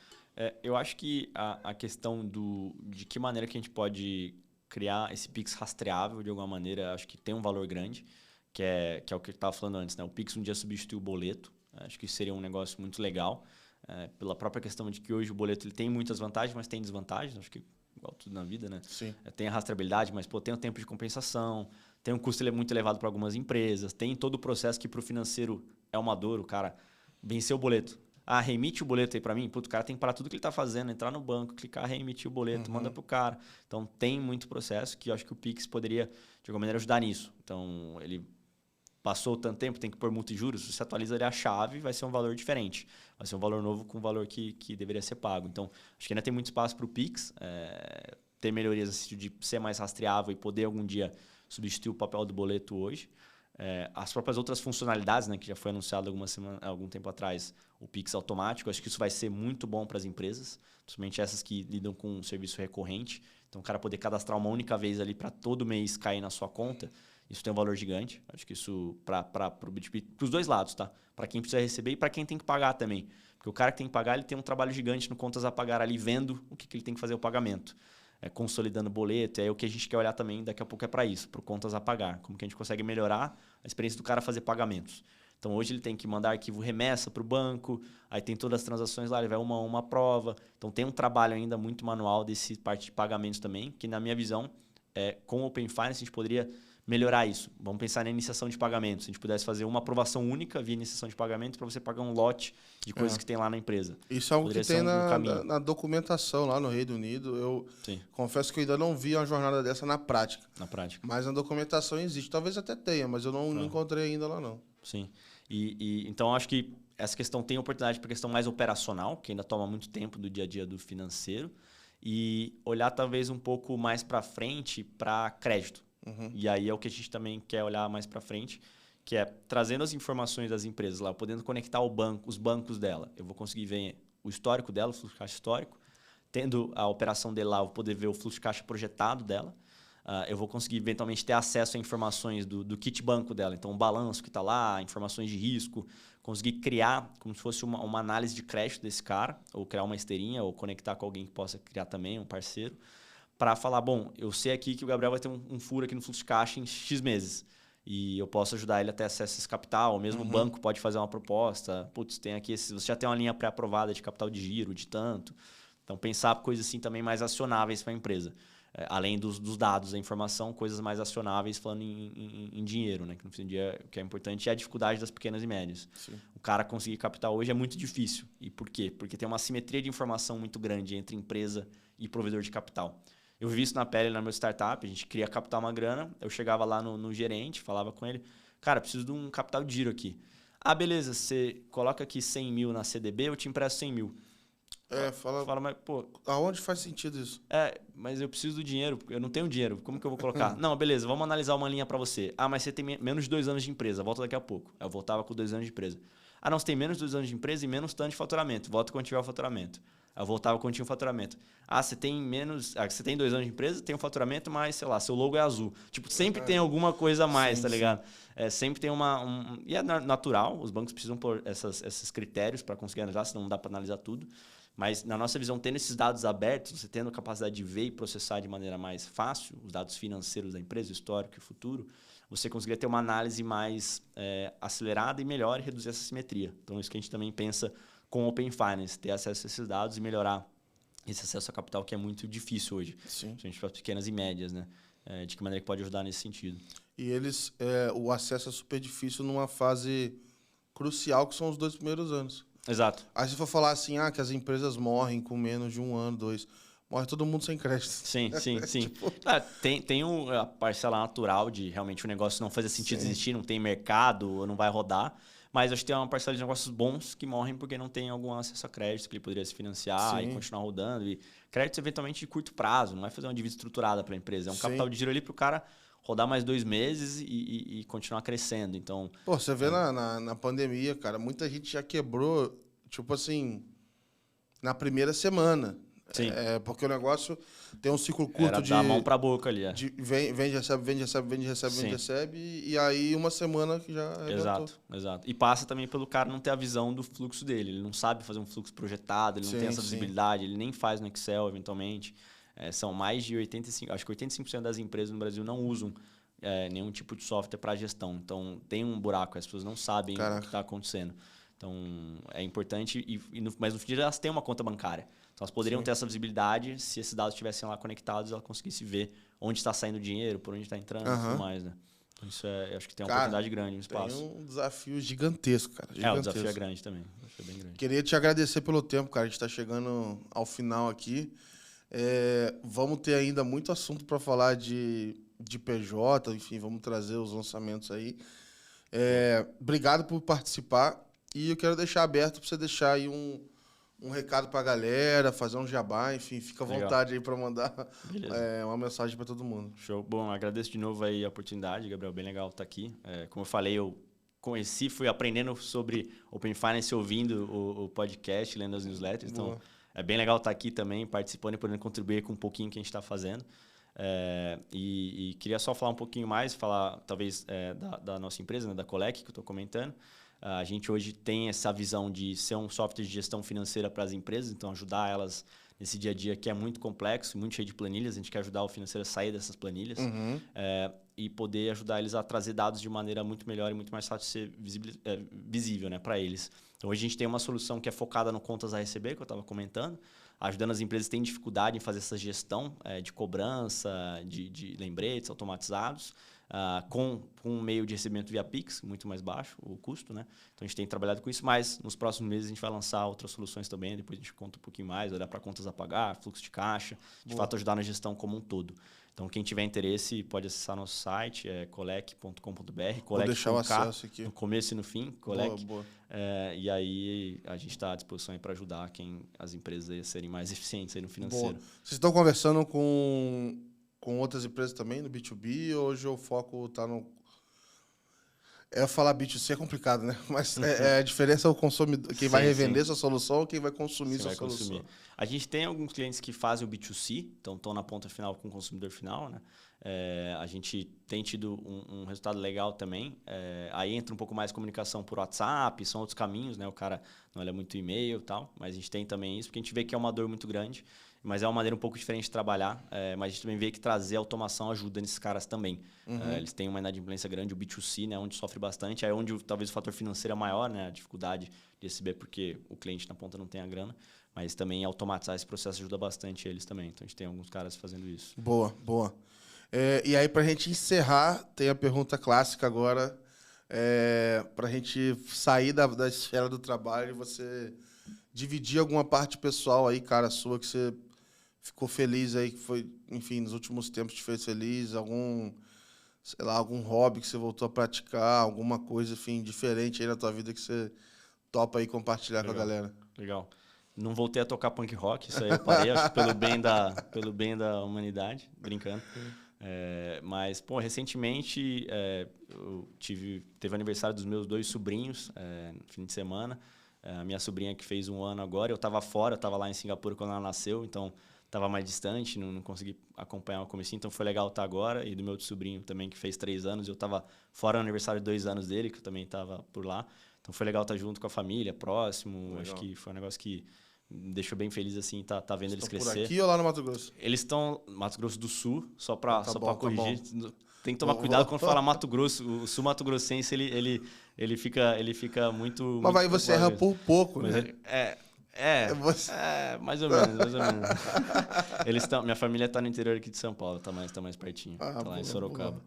Eu acho que a questão de que maneira que a gente pode criar esse Pix rastreável de alguma maneira, acho que tem um valor grande, que é o que eu estava falando antes, né? O Pix um dia substitui o boleto. Acho que isso seria um negócio muito legal. Pela própria questão de que hoje o boleto ele tem muitas vantagens, mas tem desvantagens. Acho que igual tudo na vida, né? Sim. Tem a rastreabilidade, mas tem o tempo de compensação, tem um custo muito elevado para algumas empresas, tem todo o processo que para o financeiro é uma dor. O cara venceu o boleto. Remite o boleto aí para mim. O cara tem que parar tudo que ele está fazendo, entrar no banco, clicar, reemitir o boleto, manda para o cara. Então, tem muito processo que eu acho que o Pix poderia, de alguma maneira, ajudar nisso. Então, ele... Passou tanto tempo, tem que pôr multa e juros, se você atualiza ali a chave, vai ser um valor diferente. Vai ser um valor novo com um valor que deveria ser pago. Então, acho que ainda tem muito espaço para o Pix, ter melhorias assim, de ser mais rastreável e poder algum dia substituir o papel do boleto hoje. As próprias outras funcionalidades, né, que já foi anunciado algum tempo atrás, o Pix automático, acho que isso vai ser muito bom para as empresas, principalmente essas que lidam com um serviço recorrente. Então, o cara poder cadastrar uma única vez ali para todo mês cair na sua conta, isso tem um valor gigante. Acho que isso para os dois lados, tá? Para quem precisa receber e para quem tem que pagar também. Porque o cara que tem que pagar, ele tem um trabalho gigante no contas a pagar ali, vendo o que ele tem que fazer o pagamento. Consolidando o boleto. O que a gente quer olhar também daqui a pouco é para isso, para contas a pagar. Como que a gente consegue melhorar a experiência do cara fazer pagamentos. Então, hoje ele tem que mandar arquivo remessa para o banco, aí tem todas as transações lá, ele vai uma prova. Então, tem um trabalho ainda muito manual desse parte de pagamentos também, que na minha visão, com o Open Finance, a gente poderia melhorar isso. Vamos pensar na iniciação de pagamento. Se a gente pudesse fazer uma aprovação única via iniciação de pagamento para você pagar um lote de coisas que tem lá na empresa. Isso é algo que tem na documentação lá no Reino Unido. Eu confesso que eu ainda não vi uma jornada dessa na prática. Na prática. Mas na documentação existe. Talvez até tenha, mas eu não encontrei ainda lá, não. Sim. Então, acho que essa questão tem oportunidade para a questão mais operacional, que ainda toma muito tempo do dia a dia do financeiro, e olhar talvez um pouco mais para frente para crédito. E aí é o que a gente também quer olhar mais para frente, que é trazendo as informações das empresas lá, podendo conectar os bancos dela. Eu vou conseguir ver o histórico dela, o fluxo de caixa histórico. Tendo a operação dele lá, eu vou poder ver o fluxo de caixa projetado dela. Eu vou conseguir eventualmente ter acesso a informações do kit banco dela. Então, o balanço que está lá, informações de risco. Conseguir criar como se fosse uma análise de crédito desse cara, ou criar uma esteirinha, ou conectar com alguém que possa criar também, um parceiro, para falar, bom, eu sei aqui que o Gabriel vai ter um furo aqui no fluxo de caixa em X meses. E eu posso ajudar ele a ter acesso a esse capital. Ou mesmo o banco pode fazer uma proposta. Putz, tem aqui você já tem uma linha pré-aprovada de capital de giro, de tanto. Então, pensar coisas assim também mais acionáveis para a empresa. Além dos dados, da informação, coisas mais acionáveis falando em dinheiro, né? Que no fim do dia o que é importante é a dificuldade das pequenas e médias. Sim. O cara conseguir capital hoje é muito difícil. E por quê? Porque tem uma assimetria de informação muito grande entre empresa e provedor de capital. Eu vi isso na pele na minha startup, a gente queria captar uma grana, eu chegava lá no gerente, falava com ele, cara, preciso de um capital de giro aqui. Ah, beleza, você coloca aqui 100 mil na CDB, eu te empresto 100 mil. Fala, mas, pô... Aonde faz sentido isso? Mas eu preciso do dinheiro, eu não tenho dinheiro, como que eu vou colocar? Não, beleza, vamos analisar uma linha para você. Ah, mas você tem menos de 2 anos de empresa, volta daqui a pouco. Eu voltava com 2 anos de empresa. Ah, não, você tem menos de 2 anos de empresa e menos tanto de faturamento, volta quando tiver o faturamento. Eu voltava quando tinha o faturamento. Ah, você tem menos... você tem 2 anos de empresa, tem um faturamento, mas, sei lá, seu logo é azul. Tipo, sempre tem alguma coisa a mais, tá ligado? Sempre tem E é natural, os bancos precisam pôr esses critérios para conseguir analisar, senão não dá para analisar tudo. Mas, na nossa visão, tendo esses dados abertos, você tendo a capacidade de ver e processar de maneira mais fácil os dados financeiros da empresa, o histórico e o futuro, você conseguiria ter uma análise mais acelerada e melhor e reduzir essa simetria. Então, isso que a gente também pensa com o Open Finance, ter acesso a esses dados e melhorar esse acesso a capital, que é muito difícil hoje. Sim. A gente faz pequenas e médias, né? De que maneira que pode ajudar nesse sentido. E o acesso é super difícil numa fase crucial, que são os 2 primeiros anos. Exato. Aí se for falar assim, que as empresas morrem com menos de 1 ano, 2, morre todo mundo sem crédito. Sim. Tipo... Tem a parcela natural de realmente o negócio não fazer sentido existir, não tem mercado, não vai rodar. Mas acho que tem uma parcela de negócios bons que morrem porque não tem algum acesso a crédito que ele poderia se financiar e continuar rodando. E crédito, eventualmente, de curto prazo, não vai fazer uma dívida estruturada para a empresa. É um capital de giro ali para o cara rodar mais 2 meses e continuar crescendo. Então, pô, você vê na pandemia, cara, muita gente já quebrou, tipo assim, na primeira semana. Sim. Porque o negócio tem um ciclo curto Era da mão para a boca ali. Vende, recebe, e aí uma semana que já arrebentou. Exato. E passa também pelo cara não ter a visão do fluxo dele. Ele não sabe fazer um fluxo projetado, ele não tem essa visibilidade, ele nem faz no Excel, eventualmente. São mais de 85%, acho que 85% das empresas no Brasil não usam nenhum tipo de software para gestão. Então, tem um buraco, as pessoas não sabem o que está acontecendo. Então, é importante, mas no fim de dia elas têm uma conta bancária. Então, elas poderiam ter essa visibilidade se esses dados estivessem lá conectados, ela conseguisse ver onde está saindo o dinheiro, por onde está entrando e tudo mais, né? Então, isso acho que tem uma oportunidade grande no espaço. Tem um desafio gigantesco, cara. O desafio é grande também. O desafio é bem grande. Queria te agradecer pelo tempo, cara. A gente está chegando ao final aqui. Vamos ter ainda muito assunto para falar de PJ, enfim, vamos trazer os lançamentos aí. Obrigado por participar. E eu quero deixar aberto para você deixar aí um recado para a galera, fazer um jabá, enfim, fica à vontade aí para mandar uma mensagem para todo mundo. Show. Bom, agradeço de novo aí a oportunidade, Gabriel, bem legal estar aqui. Como eu falei, eu fui aprendendo sobre Open Finance ouvindo o podcast, lendo as newsletters, então é bem legal estar aqui também, participando e podendo contribuir com um pouquinho que a gente está fazendo. E queria só falar um pouquinho mais, falar talvez da nossa empresa, né, da Colec, que eu estou comentando. A gente hoje tem essa visão de ser um software de gestão financeira para as empresas, então ajudar elas nesse dia a dia que é muito complexo, muito cheio de planilhas. A gente quer ajudar o financeiro a sair dessas planilhas e poder ajudar eles a trazer dados de maneira muito melhor e muito mais fácil de ser visível, né, para eles. Então, hoje a gente tem uma solução que é focada no contas a receber, que eu estava comentando, ajudando as empresas que têm dificuldade em fazer essa gestão de cobrança, de lembretes automatizados. com um meio de recebimento via Pix, muito mais baixo o custo, né? Então a gente tem trabalhado com isso, mas nos próximos meses a gente vai lançar outras soluções também, depois a gente conta um pouquinho mais, olhar para contas a pagar, fluxo de caixa, de fato ajudar na gestão como um todo. Então quem tiver interesse pode acessar nosso site, colec.com.br, Vou deixar o acesso aqui. No começo e no fim, Colec. Boa. E aí a gente está à disposição para ajudar as empresas a serem mais eficientes aí no financeiro. Boa. Vocês estão conversando com outras empresas também no B2B? Hoje o foco está no... falar B2C é complicado, né? Mas a diferença é o consumidor, quem vai revender sua solução ou quem vai consumir sua solução. A gente tem alguns clientes que fazem o B2C, então estão na ponta final com o consumidor final, né? A gente tem tido um resultado legal também. Aí entra um pouco mais comunicação por WhatsApp, são outros caminhos, né? O cara não olha muito e-mail e tal, mas a gente tem também isso, porque a gente vê que é uma dor muito grande, mas é uma maneira um pouco diferente de trabalhar. Mas a gente também vê que trazer automação ajuda nesses caras também. Eles têm uma inadimplência grande, o B2C, né? Onde sofre bastante, aí onde talvez o fator financeiro é maior, né? A dificuldade de receber porque o cliente na ponta não tem a grana. Mas também automatizar esse processo ajuda bastante eles também. Então, a gente tem alguns caras fazendo isso. Boa. E aí, para a gente encerrar, tem a pergunta clássica agora. Para a gente sair da esfera do trabalho e você dividir alguma parte pessoal aí, cara, sua, que você ficou feliz aí, que foi, enfim, nos últimos tempos te fez feliz, algum hobby que você voltou a praticar, alguma coisa, enfim, diferente aí na tua vida que você topa aí compartilhar com a galera. Legal. Não voltei a tocar punk rock, isso aí eu parei, acho que pelo bem da humanidade, brincando. Mas, pô, recentemente teve aniversário dos meus 2 sobrinhos no fim de semana. A minha sobrinha que fez 1 ano agora, eu estava fora, eu estava lá em Singapura quando ela nasceu, então estava mais distante, não consegui acompanhar o comecinho, então foi legal estar agora. E do meu outro sobrinho também, que fez 3 anos, eu estava fora no aniversário de 2 anos dele, que eu também estava por lá. Então foi legal estar junto com a família, próximo. Legal. Acho que foi um negócio que me deixou bem feliz, assim, tá vendo eles crescer. Por aqui ou lá no Mato Grosso? Eles estão no Mato Grosso do Sul, só para corrigir. Tem que tomar cuidado quando fala Mato Grosso. O sul mato-grossense, ele fica muito... Mas aí você erra por pouco, mas né? Mais ou menos. Minha família tá no interior aqui de São Paulo, tá mais pertinho. Tá lá em Sorocaba.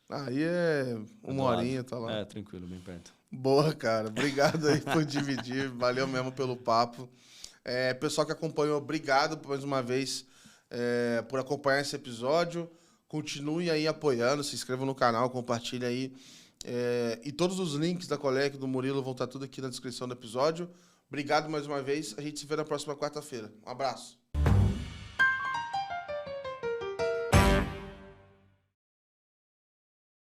Aí é 1 horinha, tá lá. Tranquilo, bem perto. Boa, cara. Obrigado aí por dividir. Valeu mesmo pelo papo. Pessoal que acompanhou, obrigado mais uma vez por acompanhar esse episódio. Continue aí apoiando, se inscreva no canal, compartilhe aí. E todos os links da Colec, do Murilo, vão estar tudo aqui na descrição do episódio. Obrigado mais uma vez. A gente se vê na próxima quarta-feira. Um abraço.